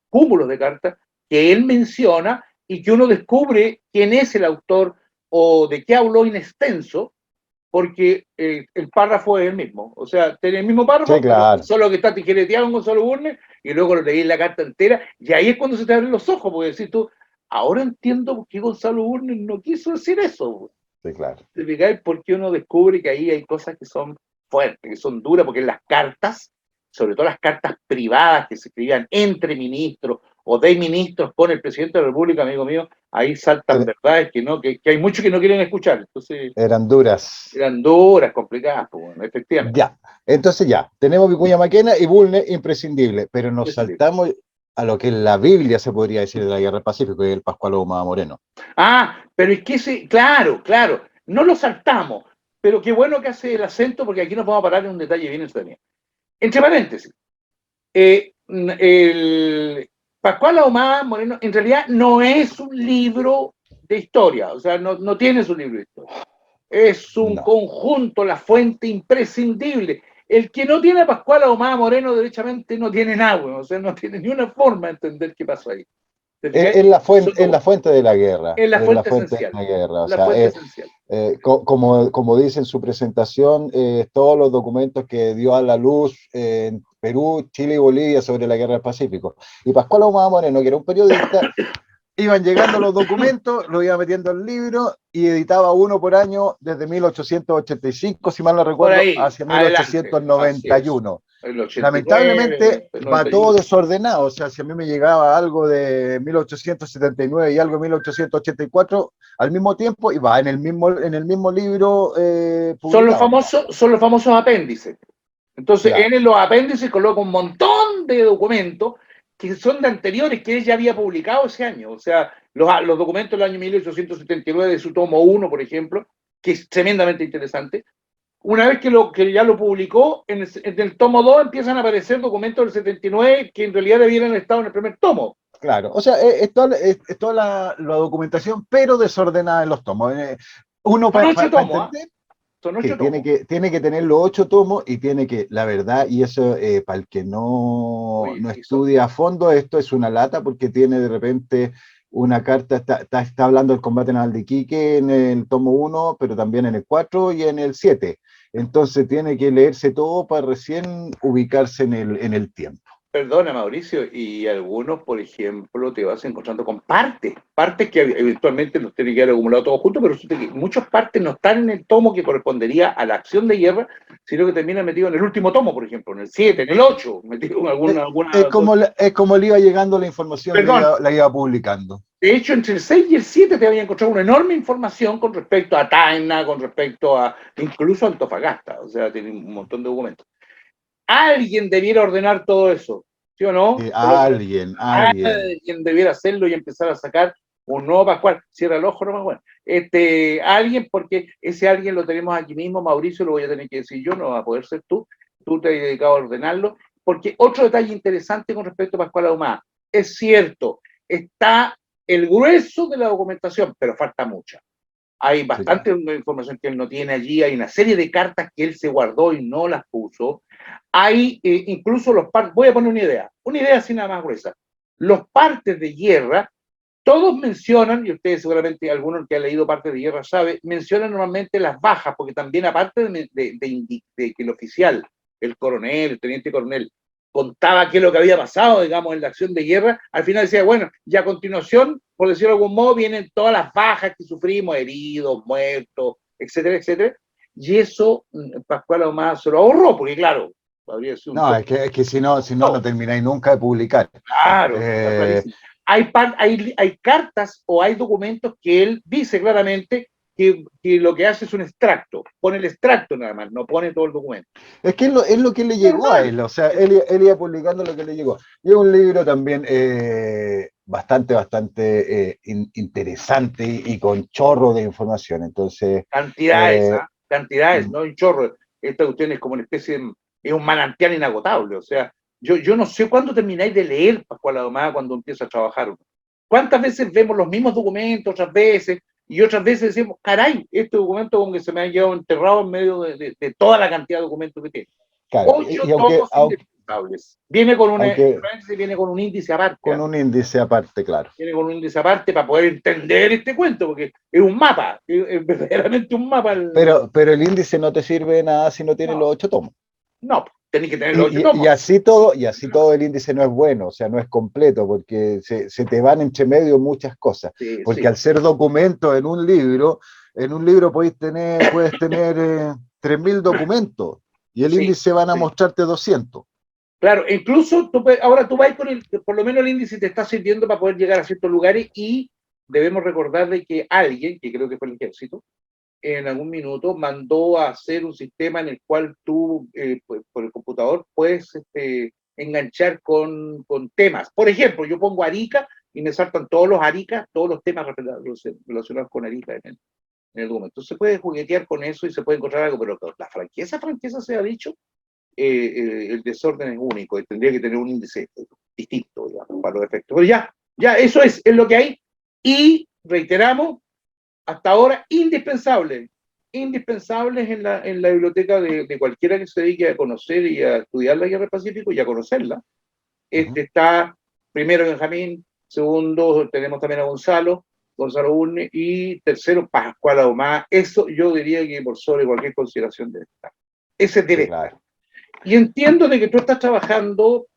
cúmulos de cartas que él menciona y que uno descubre quién es el autor o de qué habló in extenso, porque el párrafo es el mismo. O sea, tiene el mismo párrafo, Sí, claro. solo que está tijereteado en Gonzalo Bulnes, y luego lo leí en la carta entera, y ahí es cuando se te abren los ojos, porque decís tú, ahora entiendo por qué Gonzalo Bulnes no quiso decir eso. Sí, claro. ¿Te fijas? Porque uno descubre que ahí hay cosas que son fuertes, que son duras, porque en las cartas, sobre todo las cartas privadas que se escribían entre ministros o de ministros con el presidente de la República, amigo mío, ahí saltan verdades que hay muchos que no quieren escuchar. Entonces, eran duras. eran duras, complicadas, pues, bueno, efectivamente. Ya, entonces ya, tenemos Vicuña Maquena y Bulnes imprescindible, pero nos saltamos a lo que en la Biblia se podría decir de la Guerra del Pacífico, y el Pascual Ahumada Moreno. Ah, pero es que claro, no lo saltamos, pero qué bueno que hace el acento, porque aquí nos vamos a parar en un detalle bien entretenido. Entre paréntesis, el Pascual Ahumada Moreno en realidad no es un libro de historia, o sea, no tiene su libro de historia. Es un conjunto, la fuente imprescindible. El que no tiene a Pascual Ahumada Moreno derechamente no tiene nada, o sea, no tiene ni una forma de entender qué pasó ahí. Es la fuente de la guerra. Es la fuente esencial. De la guerra. O la sea, fuente esencial. Como dice en su presentación, todos los documentos que dio a la luz en Perú, Chile y Bolivia sobre la guerra del Pacífico. Y Pascual Ahumada Moreno, que era un periodista, iban llegando los documentos, los iba metiendo al libro y editaba uno por año desde 1885, si mal no recuerdo, hacia 1891. Lamentablemente va todo desordenado, o sea, si a mí me llegaba algo de 1879 y algo de 1884 al mismo tiempo, y va en el mismo libro publicado. Son los famosos apéndices. Entonces, en los apéndices coloca un montón de documentos que son de anteriores, que él ya había publicado ese año. O sea, los documentos del año 1879 de su tomo 1, por ejemplo, que es tremendamente interesante. Una vez que ya lo publicó, en el tomo 2 empiezan a aparecer documentos del 79 que en realidad debieran haber estado en el primer tomo. Claro, o sea, es toda la documentación, pero desordenada en los tomos. Uno para entender que tiene que tener los 8 tomos y tiene que, la verdad, y eso para el que no estudia a fondo, esto es una lata porque tiene de repente una carta, está hablando del combate naval de Iquique en el tomo 1, pero también en el 4 y en el 7. Entonces tiene que leerse todo para recién ubicarse en el tiempo. Perdona, Mauricio, y algunos, por ejemplo, te vas encontrando con partes que eventualmente los tienen que haber acumulado todos juntos, pero resulta que muchas partes no están en el tomo que correspondería a la acción de guerra, sino que terminan metidos en el último tomo, por ejemplo, en el 7, en el 8, metido en alguna... Es como le iba llegando la información, la iba publicando. De hecho, entre el 6 y el 7 te había encontrado una enorme información con respecto a Tacna, con respecto a incluso Antofagasta, o sea, tiene un montón de documentos. Alguien debiera ordenar todo eso, ¿sí o no? Alguien debiera hacerlo y empezar a sacar un nuevo Pascual. Cierra el ojo, no más bueno. Alguien, porque ese alguien lo tenemos aquí mismo, Mauricio, lo voy a tener que decir yo, no va a poder ser tú te has dedicado a ordenarlo, porque otro detalle interesante con respecto a Pascual Ahumada, es cierto, está el grueso de la documentación, pero falta mucha. Hay bastante información que él no tiene allí, hay una serie de cartas que él se guardó y no las puso. Hay incluso voy a poner una idea así nada más gruesa. Los partes de guerra todos mencionan, y ustedes seguramente, algunos que han leído parte de guerra sabe, mencionan normalmente las bajas, porque también aparte de que el oficial, el coronel, el teniente coronel, contaba qué es lo que había pasado, digamos, en la acción de guerra, al final decía, bueno, y a continuación, por decirlo de algún modo, vienen todas las bajas que sufrimos, heridos, muertos, etcétera, etcétera, y eso Pascual Ahumada se lo ahorró, porque claro, habría sido un No, es que si no, no termináis nunca de publicar. claro, está clarísimo. Hay cartas o hay documentos que él dice claramente que lo que hace es un extracto, pone el extracto nada más, no pone todo el documento. Es que es lo que le llegó a él, o sea, él iba publicando lo que le llegó. Y es un libro también bastante interesante y con chorro de información, entonces... Cantidades, no un chorro. Esta cuestión es como una especie de, es un manantial inagotable, o sea, yo no sé cuándo termináis de leer Pascual Ahumada cuando empieza a trabajar. ¿Cuántas veces vemos los mismos documentos, otras veces, y otras veces decimos, caray, este documento como que se me ha quedado enterrado en medio de toda la cantidad de documentos que tiene? Claro, 8 tomos indispensables. Viene con un índice aparte. Con un índice aparte, claro. Viene con un índice aparte para poder entender este cuento, porque es un mapa, es verdaderamente un mapa. Pero el índice no te sirve de nada si no tiene los 8 tomos. No, tenés que tener los 8 tomos. Y así todo el índice no es bueno, o sea, no es completo, porque se te van entre medio muchas cosas. Sí, porque al ser documento en un libro puedes tener 3.000 documentos, y el índice van a mostrarte 200. Claro, incluso ahora tú vas por lo menos el índice te está sirviendo para poder llegar a ciertos lugares, y debemos recordar de que alguien, que creo que fue el ejército, en algún minuto mandó a hacer un sistema en el cual tú, por el computador, puedes enganchar con temas. Por ejemplo, yo pongo Arica y me saltan todos los temas relacionados con Arica en el documento. Entonces se puede juguetear con eso y se puede encontrar algo, pero la franqueza se ha dicho, el desorden es único y tendría que tener un índice distinto, digamos, para los efectos. Pero ya eso es lo que hay, y reiteramos, hasta ahora indispensables en la biblioteca de cualquiera que se dedique a conocer y a estudiar la Guerra del Pacífico y a conocerla. Está primero Benjamín, segundo tenemos también a Gonzalo Urne, y tercero Pascual Ahumada. Eso yo diría que por sobre cualquier consideración debe estar. Ese debe estar. Y entiendo de que tú estás trabajando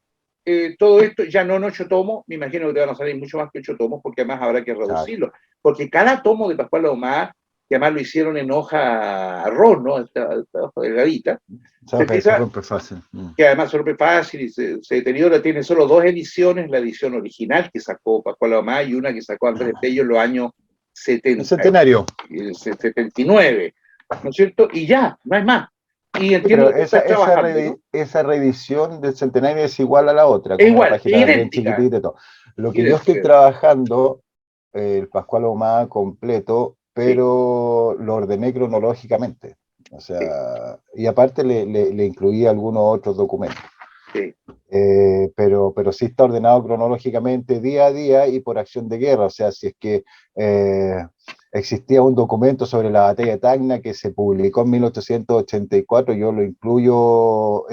todo esto ya no en 8 tomos, me imagino que te van a salir mucho más que 8 tomos, porque además habrá que reducirlo, porque cada tomo de Pascual Ahumada, que además lo hicieron en hoja arroz, ¿no? Esta hoja delgadita, se rompe fácil. Que además se rompe fácil y se deteriora. Tiene solo 2 ediciones, la edición original que sacó Pascual Ahumada y una que sacó Andrés Bello en los años 70, el centenario. 79, ¿no es cierto? Y ya, no hay más. Y entiendo que esa reedición del centenario es igual a la otra, es igual, es idéntica. Y todo. Lo que yo estoy trabajando, el Pascual Ahumada completo, pero lo ordené cronológicamente. O sea, y aparte le incluí algunos otros documentos. Sí. Pero sí está ordenado cronológicamente día a día y por acción de guerra. O sea, si es que existía un documento sobre la batalla de Tacna que se publicó en 1884, yo lo incluyo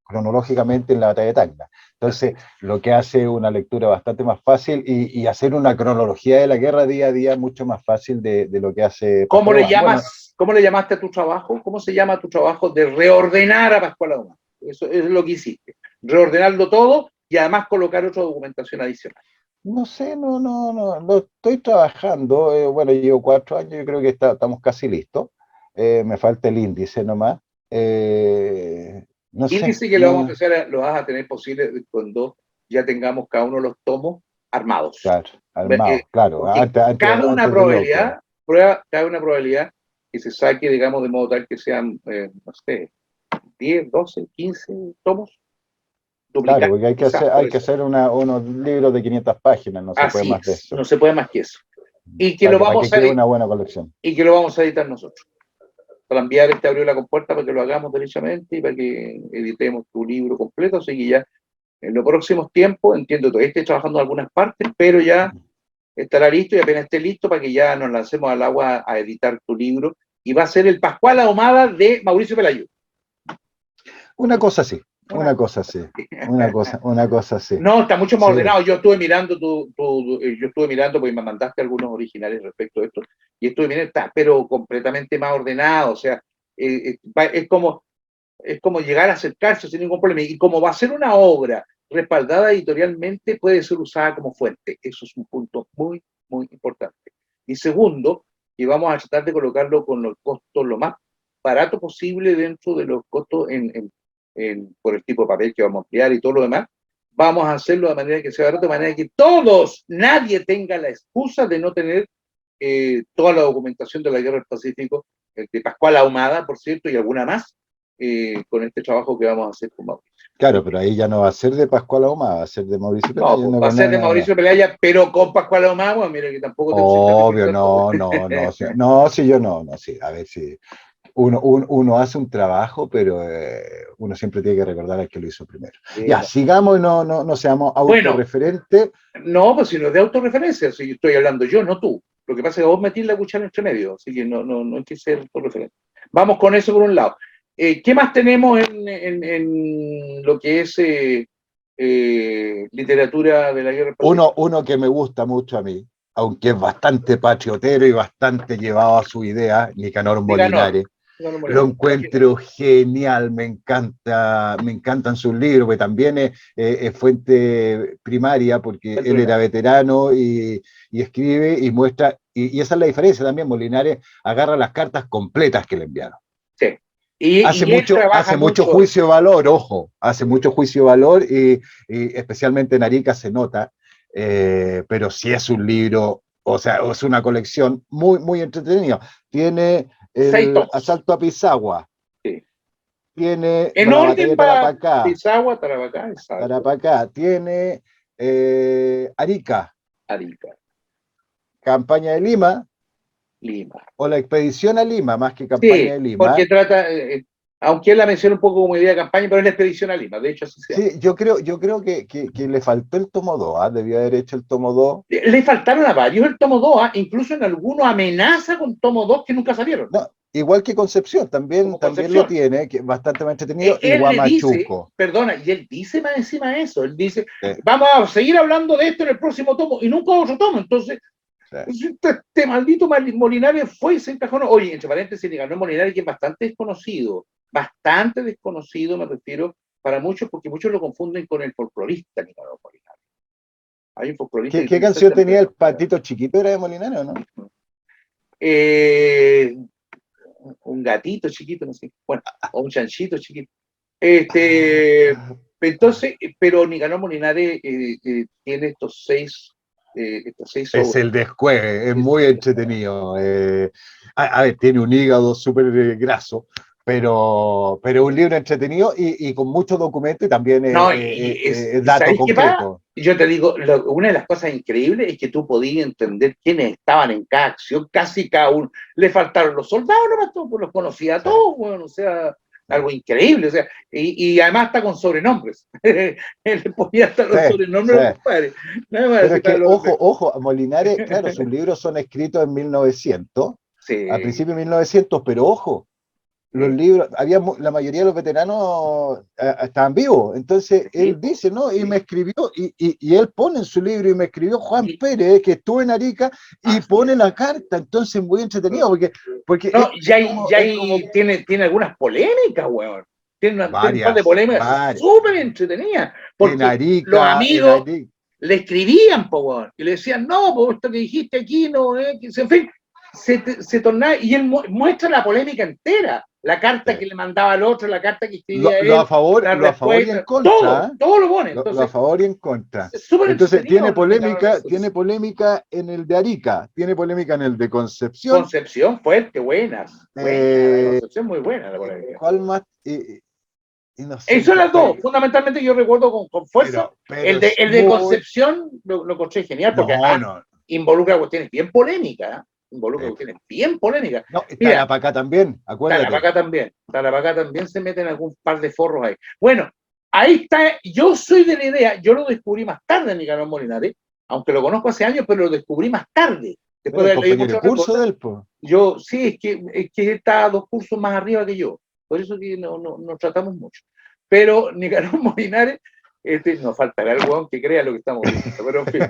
cronológicamente en la batalla de Tacna. Entonces, lo que hace una lectura bastante más fácil y hacer una cronología de la guerra día a día es mucho más fácil de lo que hace... ¿Cómo le llamaste a tu trabajo? ¿Cómo se llama tu trabajo de reordenar a Pascual Ahumada? Eso es lo que hiciste. Reordenarlo todo y además colocar otra documentación adicional. No sé, no estoy trabajando. Bueno, llevo 4 años, yo creo que estamos casi listos. Me falta el índice nomás. No índice sé, que lo vamos a empezar lo vas a tener posible cuando ya tengamos cada uno de los tomos armados. Claro, armados, claro. Cada una probabilidad que se saque, digamos, de modo tal que sean, no sé, 10, 12, 15 tomos. Claro, porque hay que hacer unos libros de 500 páginas, no se puede más de eso. No se puede más que eso. Y que lo vamos a editar. Una buena colección. Y que lo vamos a editar nosotros. Para enviar Abrió la Compuerta para que lo hagamos derechamente y para que editemos tu libro completo. Así que ya en los próximos tiempos, entiendo, todavía estoy trabajando en algunas partes, pero ya estará listo y apenas esté listo para que ya nos lancemos al agua a editar tu libro. Y va a ser el Pascual Ahumada de Mauricio Pelayo. Una cosa así. Una cosa así, una cosa así. No, está mucho más Sí. ordenado. Yo estuve mirando yo estuve mirando porque me mandaste algunos originales respecto a esto, y estuve mirando, está, pero completamente más ordenado, o sea, es como llegar a acercarse sin ningún problema. Y como va a ser una obra respaldada editorialmente, puede ser usada como fuente. Eso es un punto muy, muy importante. Y segundo, que vamos a tratar de colocarlo con los costos lo más barato posible dentro de los costos por el tipo de papel que vamos a emplear y todo lo demás. Vamos a hacerlo de manera que sea barato, de manera que nadie tenga la excusa de no tener toda la documentación de la Guerra del Pacífico, de Pascual Ahumada, por cierto, y alguna más, con este trabajo que vamos a hacer con Mauricio. Claro, pero ahí ya no va a ser de Pascual Ahumada, va a ser de Mauricio Pelaya. No, va a ser de Mauricio Pelaya, pero con Pascual Ahumada, bueno, mira que tampoco te obvio, no, sí, yo no, sí, a ver si uno hace un trabajo, pero uno siempre tiene que recordar al que lo hizo primero. Ya, sigamos y no seamos autorreferentes. No, pues si no es de autorreferencia, si estoy hablando yo, no tú. Lo que pasa es que vos metís la cuchara entre medio, así que no hay que ser autorreferente. Vamos con eso por un lado. ¿Qué más tenemos en lo que es literatura de la guerra? Uno que me gusta mucho a mí, aunque es bastante patriotero y bastante llevado a su idea, Nicanor Molinare. Lo encuentro genial, me encantan sus libros, que también es fuente primaria, porque él era veterano y escribe y muestra, y esa es la diferencia también, Molinare agarra las cartas completas que le enviaron. Sí. Hace mucho juicio de valor, ojo, hace mucho juicio de valor y especialmente en Arica se nota, pero sí es un libro, o sea, es una colección muy, muy entretenida. Tiene el asalto a Pisagua. Sí. Tiene en la orden batalla de Tarapacá. Pisagua, Tarapacá. Tiene Arica. Campaña de Lima. O la expedición a Lima, más que campaña de Lima. Porque trata, aunque él la menciona un poco como idea de campaña, pero es la expedición a Lima, de hecho así se llama. Sí, yo creo que le faltó el tomo 2, debió haber hecho el tomo 2. Le faltaron a varios el tomo 2, incluso en algunos amenaza con tomo 2 que nunca salieron. No, igual que Concepción, también lo tiene, que es bastante más entretenido, y Guamachuco. Y él dice más encima de eso, él dice, vamos a seguir hablando de esto en el próximo tomo, y nunca otro tomo, entonces... Este maldito Molinare fue y se encajó. Oye, entre paréntesis, Nicanor Molinare, que es bastante desconocido, me refiero, para muchos, porque muchos lo confunden con el folclorista Nicanor Molinare. Hay un folclorista. ¿Qué canción tenía el patito chiquito? ¿Era de Molinare o no? Un gatito chiquito, no sé. Bueno, o un chanchito chiquito. Entonces, pero Nicanor Molinare tiene estos seis es el descueve, es muy entretenido. A ver, tiene un hígado súper graso, pero un libro entretenido y con muchos documentos y también datos concretos. Yo te digo, una de las cosas increíbles es que tú podías entender quiénes estaban en cada acción, casi cada uno. Le faltaron los soldados, nomás los conocía a todos, bueno, o sea... Algo increíble, o sea, y además está con sobrenombres. Él ponía hasta los sobrenombres, compadre. Pero es que, ojo, Molinare, claro, sus libros son escritos en 1900, a principios de 1900, pero ojo, los libros, la mayoría de los veteranos estaban vivos, entonces él dice, ¿no? Y me escribió, y él pone en su libro, y me escribió Juan Pérez, que estuvo en Arica, y pone la carta, entonces muy entretenido, porque no, tiene algunas polémicas, weón. Tiene un par de polémicas súper entretenidas, porque los amigos le escribían, weón, y le decían, no, esto que dijiste aquí, no, en fin, se tornaba, y él muestra la polémica entera, la carta que le mandaba al otro, la carta que escribía él, a favor y en contra, todo lo pone. Entonces, a favor y en contra. Entonces tiene polémica en el de Arica, tiene polémica en el de Concepción. Concepción fuerte, buena, Concepción muy buena la polémica. ¿Cuál más? No sé, son las dos, fundamentalmente yo recuerdo con fuerza. El de Concepción lo encontré genial, porque involucra cuestiones bien polémicas, cuestiones bien polémicas. No, Tarapacá también, acuérdate. Tarapacá también se meten algún par de forros ahí. Bueno, ahí está, yo soy de la idea, yo lo descubrí más tarde en Nicanor Molinare, aunque lo conozco hace años, pero lo descubrí más tarde. Después de leer mucho curso del yo, sí, es que está 2 cursos más arriba que yo, por eso que nos tratamos mucho. Pero Nicanor Molinares, nos faltará el hueón que crea lo que estamos diciendo, pero en fin.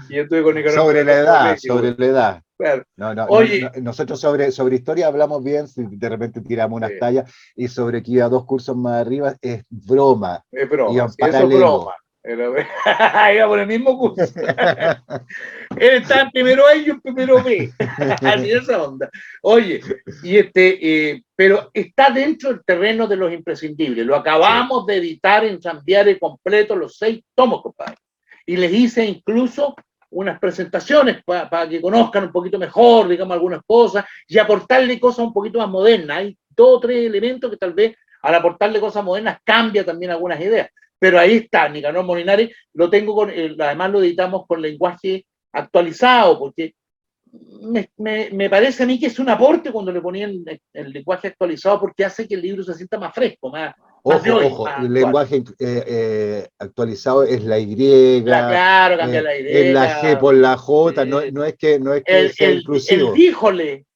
Y yo estuve con Nicanor Sobre la edad, colegio, sobre la edad. claro. No, Oye, nosotros sobre historia hablamos bien, si de repente tiramos unas tallas, y sobre que iba 2 cursos más arriba, es broma. es broma, Iba en sí, eso es paralelo. broma. Iba por el mismo curso. Él está en primero A y yo en primero B. Así es esa onda. Oye, pero está dentro del terreno de los imprescindibles. Lo acabamos de editar en Zambiare completo, los 6 tomos, compadre. Y les hice incluso unas presentaciones para que conozcan un poquito mejor, digamos, algunas cosas, y aportarle cosas un poquito más modernas. Hay 2 o 3 elementos que tal vez al aportarle cosas modernas cambia también algunas ideas. Pero ahí está, Nicanor Molinares, lo tengo además lo editamos con lenguaje actualizado, porque me parece a mí que es un aporte cuando le ponían el lenguaje actualizado, porque hace que el libro se sienta más fresco, más de hoy. Ojo, el lenguaje actualizado es la Y, claro, cambia la es la G por la J, no es que sea inclusivo. El díjole,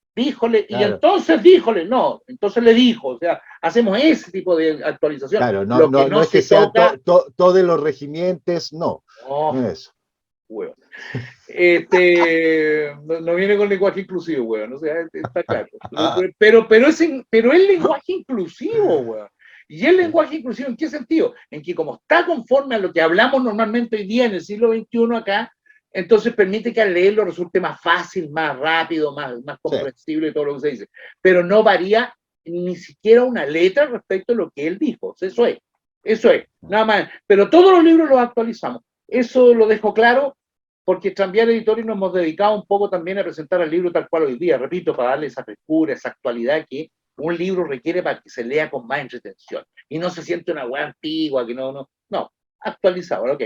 claro. y entonces díjole, no, entonces le dijo, o sea, hacemos ese tipo de actualización. Claro, no es que sea todos los regimientos, no. No es eso. Bueno. No viene con lenguaje inclusivo, weón, o sea, está claro. Pero el lenguaje inclusivo, weón. ¿Y el lenguaje inclusivo en qué sentido? En que como está conforme a lo que hablamos normalmente hoy día en el siglo XXI acá, entonces permite que al leerlo resulte más fácil, más rápido, más comprensible, todo lo que se dice. Pero no varía ni siquiera una letra respecto a lo que él dijo. Eso es, nada más. Pero todos los libros los actualizamos. Eso lo dejo claro, porque Zambiare Editores nos hemos dedicado un poco también a presentar el libro tal cual hoy día, repito, para darle esa frescura, esa actualidad que un libro requiere para que se lea con más entretención y no se siente una hueá antigua, que no, actualizado, ok.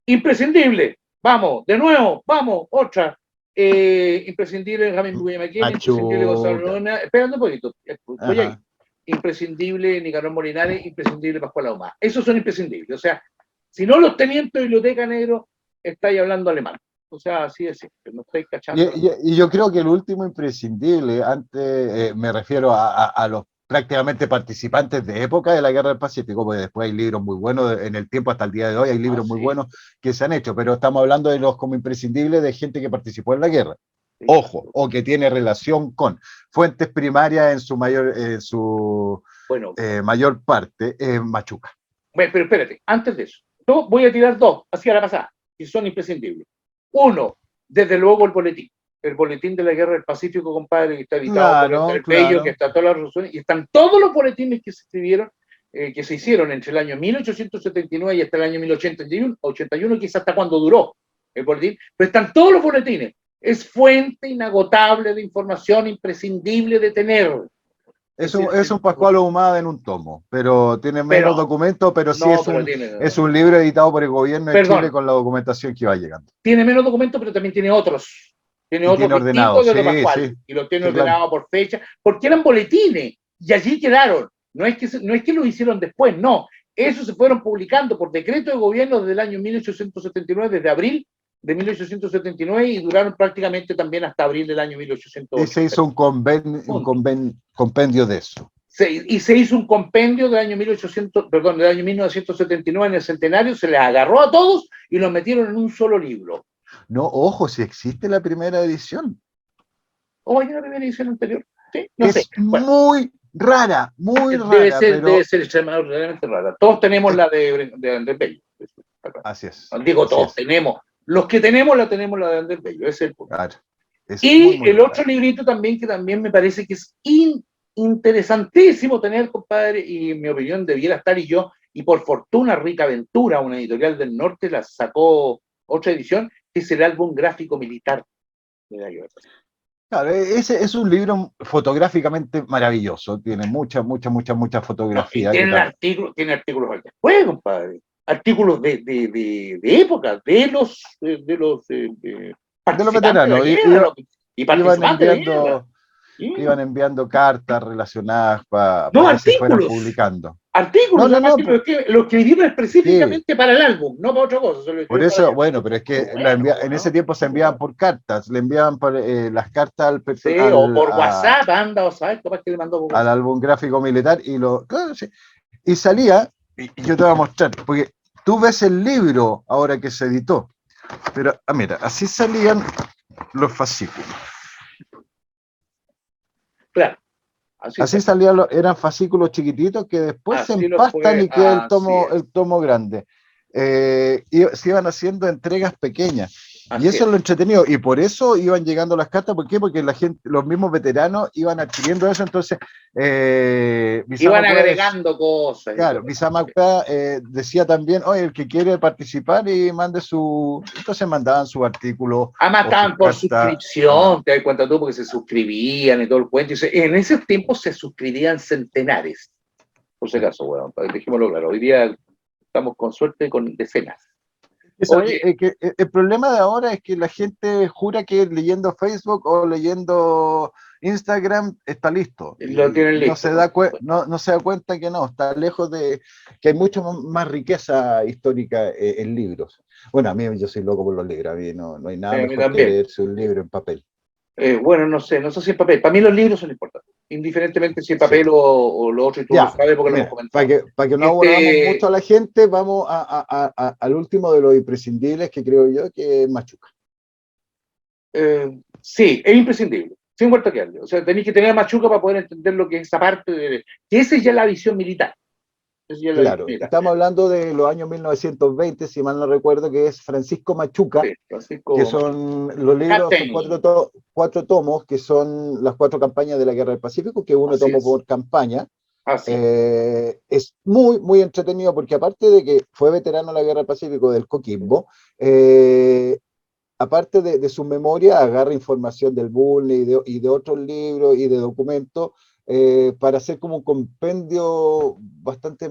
Imprescindible, vamos, de nuevo, vamos, otra. Imprescindible Benjamín Bugueña, imprescindible Gonzalo Luna, esperando un poquito, voy ahí. Imprescindible Nicanor Molinares, imprescindible Pascual Ahumada. Esos son imprescindibles, o sea, si no los tenía en tu biblioteca, negro, estáis hablando alemán. O sea, así de simple, no estáis cachando. Y yo creo que el último imprescindible, antes me refiero a los prácticamente participantes de época de la Guerra del Pacífico, porque después hay libros muy buenos, en el tiempo hasta el día de hoy hay libros muy buenos que se han hecho, pero estamos hablando de los como imprescindibles de gente que participó en la guerra. Sí, ojo, o que tiene relación con fuentes primarias en su mayor parte, Machuca. Bueno, pero espérate, antes de eso, yo voy a tirar 2, así a la pasada, que son imprescindibles. Uno, desde luego el boletín de la Guerra del Pacífico, compadre, que está editado por el Bello, que está todas las resoluciones, y están todos los boletines que se escribieron, que se hicieron entre el año 1879 y hasta el año 1881, que es hasta cuando duró el boletín, pero están todos los boletines. Es fuente inagotable de información imprescindible de tener. Es un Pascual Ahumada en un tomo, pero tiene menos documentos, pero sí es un libro editado por el gobierno de Chile con la documentación que va llegando. Tiene menos documentos, pero también tiene otros. Tiene otros distintos de los Pascual. Y los tiene ordenados por fecha, porque eran boletines, y allí quedaron. No es que lo hicieron después, no. Esos se fueron publicando por decreto de gobierno desde el año 1879, desde abril de 1879, y duraron prácticamente también hasta abril del año 1880. Y se hizo un compendio de eso. Y se hizo un compendio del año 1979 en el centenario, se les agarró a todos y los metieron en un solo libro. No, ojo, si existe la primera edición. ¿Hay una primera edición anterior? Sí, no sé. Bueno, muy rara. Debe ser extremadamente rara. Todos tenemos la de Andrés Bello. Así es. Digo, todos tenemos. Los que tenemos la de Andrés Bello, ese es el punto. Claro, y muy el otro librito también, que también me parece que es interesantísimo tener, compadre, y en mi opinión debiera estar, y por fortuna Rica Aventura, una editorial del norte, la sacó otra edición, que es el álbum gráfico militar de la guerra. Claro, ese es un libro fotográficamente maravilloso, tiene mucha fotografía. Tiene artículos al después, compadre. Artículos de época, de los veteranos. Y participantes de la guerra. que iban enviando cartas relacionadas para No, que se fueran artículos. publicando. Artículos, No, además, que lo escribieron específicamente sí. para el álbum, no para otra cosa. Por eso, bueno, pero es que en ese tiempo se enviaban por cartas, le enviaban las cartas Sí, o por WhatsApp, anda, o sabes, capaz que le mandó por al WhatsApp. álbum gráfico militar claro, sí, y salía, y yo te voy a mostrar, porque tú ves el libro ahora que se editó, pero mira, así salían los fascículos. Claro. Así salían, eran fascículos chiquititos que después se empastan y queda el tomo grande. Y se iban haciendo entregas pequeñas. Y eso es lo entretenido. Y por eso iban llegando las cartas. ¿Por qué? Porque la gente, los mismos veteranos iban adquiriendo eso. Entonces, iban agregando cosas. Claro, Bisamacpa decía también, oye, el que quiere participar y mande su... Entonces mandaban su artículo. Además estaban por suscripción, te das cuenta tú, porque se suscribían y todo el cuento. En esos tiempos se suscribían centenares. Por si acaso, bueno, dejémoslo claro. Hoy día estamos con suerte con decenas. Oye, que el problema de ahora es que la gente jura que leyendo Facebook o leyendo Instagram está listo. Lo tienen listo. No se da cuenta que no, está lejos de que hay mucho más riqueza histórica en libros. Bueno, a mí yo soy loco por los libros, a mí no hay nada mejor que leerse un libro en papel. Bueno, no sé si en papel. Para mí los libros son importantes, indiferentemente si en papel o lo otro, y tú lo sabes porque lo hemos comentado. Para que no aburramos mucho a la gente, vamos al último de los imprescindibles que creo yo que es Machuca. Sí, es imprescindible, sin vuelta que darle. O sea, tenéis que tener a Machuca para poder entender lo que es esa parte que esa es ya la visión militar. Claro, estamos hablando de los años 1920, si mal no recuerdo, que es Francisco Machuca, que son los libros, son cuatro tomos, que son las 4 campañas de la Guerra del Pacífico, que uno tomó por campaña. Es muy, muy entretenido, porque aparte de que fue veterano de la Guerra del Pacífico del Coquimbo, aparte de su memoria, agarra información del Bulnes y de otros libros y de documentos, para hacer como un compendio bastante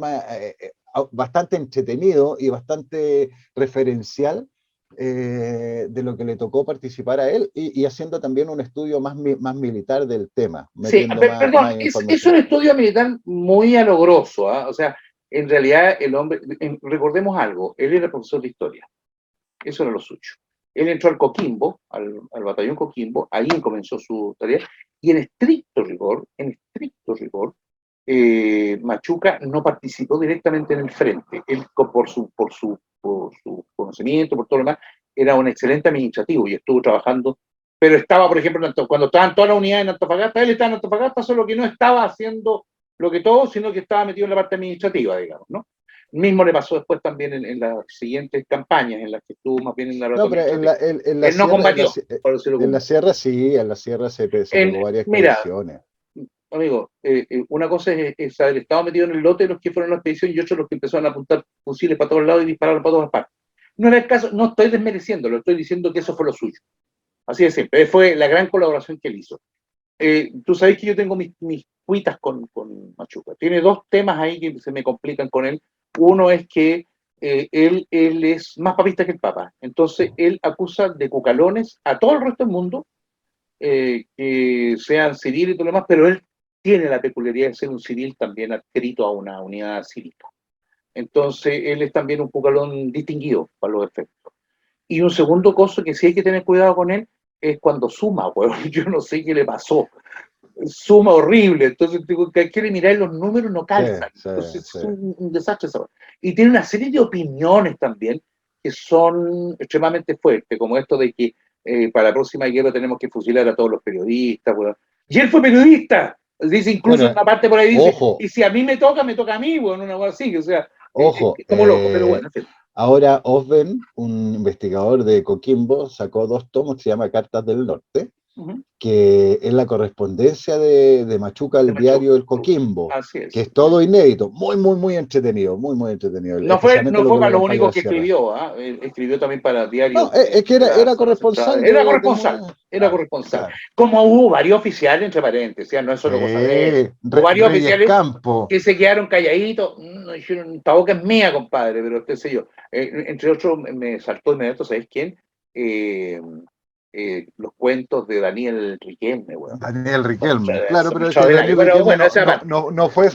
entretenido y bastante referencial de lo que le tocó participar a él y haciendo también un estudio más militar del tema. Sí, perdón, es un estudio militar muy alogroso, ¿eh? O sea, en realidad el hombre, recordemos algo, él era profesor de historia, eso era lo suyo. Él entró al Coquimbo, al batallón Coquimbo, ahí comenzó su tarea, y en estricto rigor, Machuca no participó directamente en el frente. Él, por su conocimiento, por todo lo demás, era un excelente administrativo y estuvo trabajando, pero estaba, por ejemplo, cuando estaban todas las unidades en Antofagasta, él estaba en Antofagasta, solo que no estaba haciendo lo que todo, sino que estaba metido en la parte administrativa, digamos, ¿no? Mismo le pasó después también en las siguientes campañas, en las que estuvo más bien en la No, pero él no combatió. En la sierra sí, en la sierra se pegó varias expediciones. Amigo, una cosa es haber estado metido en el lote de los que fueron a la expedición y otros los que empezaron a apuntar fusiles para todos lados y dispararon para todas partes. No era el caso, no estoy desmereciéndolo, estoy diciendo que eso fue lo suyo. Así de simple, fue la gran colaboración que él hizo. Tú sabes que yo tengo mis cuitas con Machuca. Tiene 2 temas ahí que se me complican con él. Uno es que él es más papista que el Papa. Entonces, él acusa de cucalones a todo el resto del mundo, que sean civiles y todo lo demás, pero él tiene la peculiaridad de ser un civil también adscrito a una unidad cívica. Entonces, él es también un cucalón distinguido para los efectos. Y un segundo cosa que sí hay que tener cuidado con él es cuando suma, bueno, yo no sé qué le pasó. Suma horrible, entonces quiere mirar los números, no calzan. Entonces es un desastre eso. Y tiene una serie de opiniones también que son extremadamente fuertes, como esto de que para la próxima guerra tenemos que fusilar a todos los periodistas. Bueno. Y él fue periodista, dice incluso en una parte por ahí, dice, ojo, y si a mí me toca a mí, bueno, una cosa así, o sea, ojo, como loco, pero bueno, en fin. Ahora Osben, un investigador de Coquimbo, sacó 2 tomos que se llama Cartas del Norte, que es la correspondencia de Machuca al diario El Coquimbo, que es todo inédito, muy entretenido, muy entretenido. No fue para lo único que escribió, escribió también para diarios. No, es que era corresponsal. Era corresponsal. Como hubo varios oficiales, entre paréntesis, no es solo cosa de él. Hubo varios oficiales que se quedaron calladitos, dijeron, esta boca es mía, compadre, pero qué sé yo. Entre otros, me saltó inmediato, ¿sabéis quién? los cuentos de Daniel Riquelme, weón. Daniel Riquelme, Son claro, pero es que Daniel extraordinarios. Riquelme Bueno,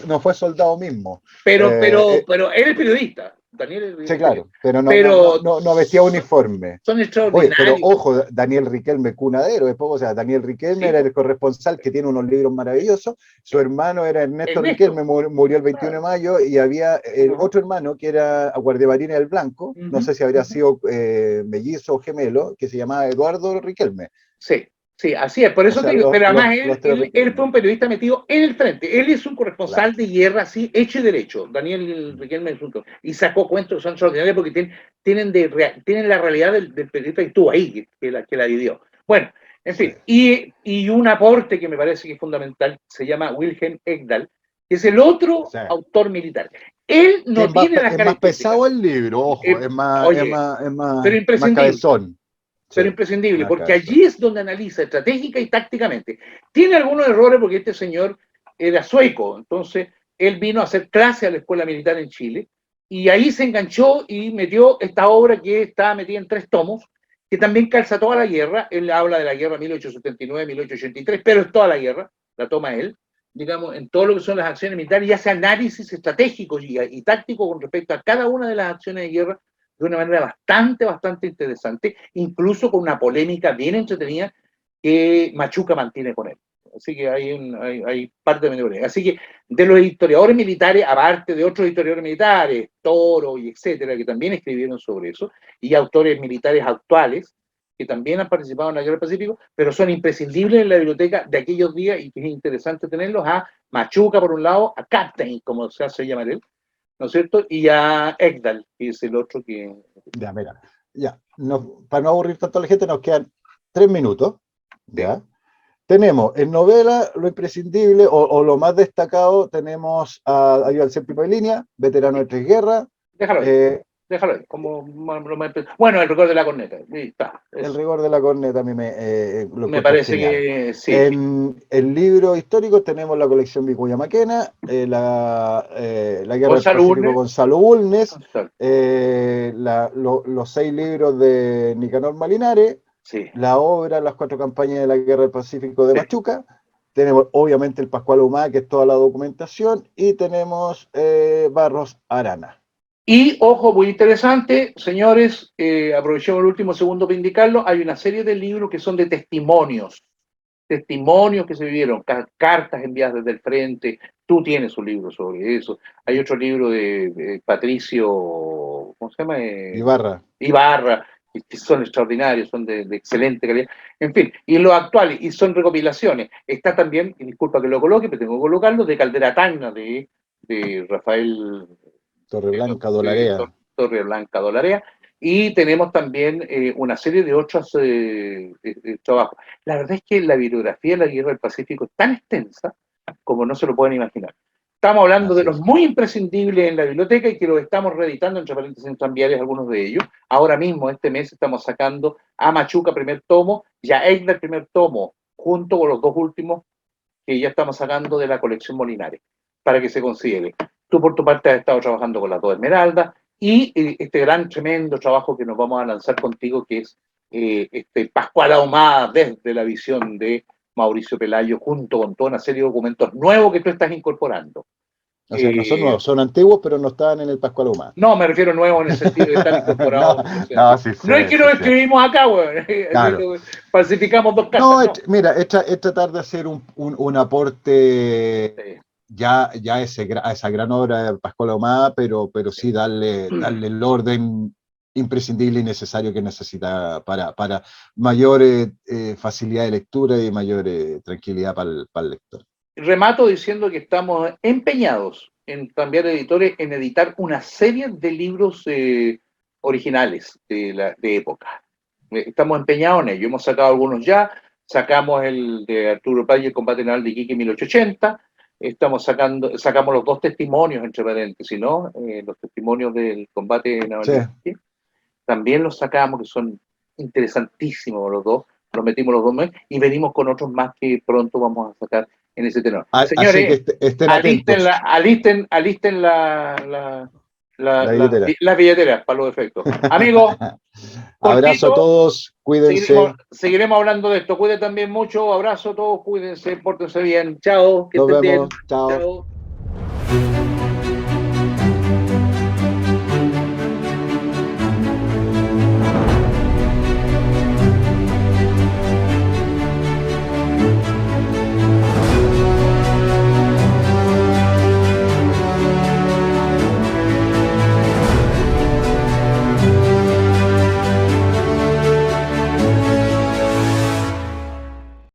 no fue soldado mismo. pero él es periodista. Daniel Sí, es claro, pero pero no vestía uniforme. son Oye, extraordinarios. pero ojo, Daniel Riquelme, cunadero, o sea, Daniel Riquelme Sí, era el corresponsal que tiene unos libros maravillosos, su hermano era Ernesto Riquelme, murió el 21 de mayo, y había el otro hermano que era guardiamarina del Blanco, no sé si habría sido mellizo o gemelo, que se llamaba Eduardo Riquelme. Sí, sí, así es, por eso te digo, pero además él fue un periodista metido en el frente, él es un corresponsal de guerra, así, hecho y derecho, Daniel Riquelme es un, y sacó cuentos que son extraordinarios porque tienen la realidad del periodista que estuvo ahí, que la vivió. Bueno, en fin, y un aporte que me parece que es fundamental, se llama Wilhelm Egdal, que es el otro autor militar. Él no tiene las características. Es más pesado el libro, ojo, es más cabezón. Pero imprescindible, porque allí es donde analiza estratégica y tácticamente. Tiene algunos errores porque este señor era sueco, entonces él vino a hacer clase a la escuela militar en Chile y ahí se enganchó y metió esta obra que está metida en 3 tomos, que también calza toda la guerra. Él habla de la guerra 1879-1883, pero es toda la guerra, la toma él, digamos, en todo lo que son las acciones militares y hace análisis estratégico y táctico con respecto a cada una de las acciones de guerra de una manera bastante interesante, incluso con una polémica bien entretenida que Machuca mantiene con él. Así que hay parte de memoria. Así que de los historiadores militares, aparte de otros historiadores militares, Toro y etcétera, que también escribieron sobre eso, y autores militares actuales, que también han participado en la Guerra del Pacífico, pero son imprescindibles en la biblioteca de aquellos días y que es interesante tenerlos, a Machuca por un lado, a Captain, como se hace llamar él, ¿no es cierto? Y a Egdal, que es el otro que... Ya, mira, para no aburrir tanto a la gente, nos quedan 3 minutos, ¿ya? Sí. Tenemos en novela lo imprescindible o lo más destacado, tenemos a Aníbal Séptimo de Línea, veterano de 3 guerras. Déjalo ahí. Bueno, el rigor de la corneta. Ahí está. El rigor de la corneta a mí me parece genial. Que sí. En el libro histórico tenemos la colección Vicuña Maquena, la Guerra del Pacífico Gonzalo Bulnes, los 6 libros de Nicanor Malinares, la obra Las 4 campañas de la Guerra del Pacífico de Machuca, tenemos obviamente el Pascual Ahumada, que es toda la documentación, y tenemos Barros Arana. Y, ojo, muy interesante, señores, aprovechemos el último segundo para indicarlo, hay una serie de libros que son de testimonios que se vivieron, cartas enviadas desde el frente, tú tienes un libro sobre eso, hay otro libro de Patricio, ¿cómo se llama? Ibarra, que son extraordinarios, son de excelente calidad, en fin, y lo actual, y son recopilaciones, está también, y disculpa que lo coloque, pero tengo que colocarlo, de Caldera Tacna, de Rafael... Torreblanca Dolarea, y tenemos también una serie de otros trabajos. La verdad es que la bibliografía de la Guerra del Pacífico es tan extensa como no se lo pueden imaginar. Estamos hablando de los muy imprescindibles en la biblioteca y que los estamos reeditando, entre paréntesis, tranviarios, algunos de ellos. Ahora mismo, este mes, estamos sacando a Machuca primer tomo y a Egdal primer tomo, junto con los 2 últimos que ya estamos sacando de la colección Molinares, para que se considere. Tú por tu parte has estado trabajando con las 2 Esmeraldas y este gran, tremendo trabajo que nos vamos a lanzar contigo, que es Pascual Ahumada desde la visión de Mauricio Pelayo, junto con toda una serie de documentos nuevos que tú estás incorporando. O sea, no son nuevos, son antiguos, pero no estaban en el Pascual Ahumada. No, me refiero a nuevos en el sentido de estar incorporados. No es que lo escribimos acá, güey. Claro. Falsificamos 2 cartas. No, mira, es tratar de hacer un aporte ya a esa gran obra de Pascual Ahumada, pero sí darle el orden imprescindible y necesario que necesita para mayor facilidad de lectura y mayor tranquilidad para el lector. Remato diciendo que estamos empeñados en cambiar editores, en editar una serie de libros originales de época. Estamos empeñados en ello. Hemos sacado algunos ya. Sacamos el de Arturo Prat y el combate naval de Iquique 1880. Sacamos los 2 testimonios, entre paréntesis, ¿no? Los testimonios del combate naval de Iquique. También los sacamos, que son interesantísimos los 2. Los metimos los 2 meses y venimos con otros más que pronto vamos a sacar en ese tenor. Señores, estén alisten la Las billeteras, para los efectos. Amigos, abrazo a todos, cuídense. Seguiremos hablando de esto. Cuídense también mucho. Abrazo a todos, cuídense, pórtense bien. Chao, que Nos estén bien. vemos. Chao. Chao.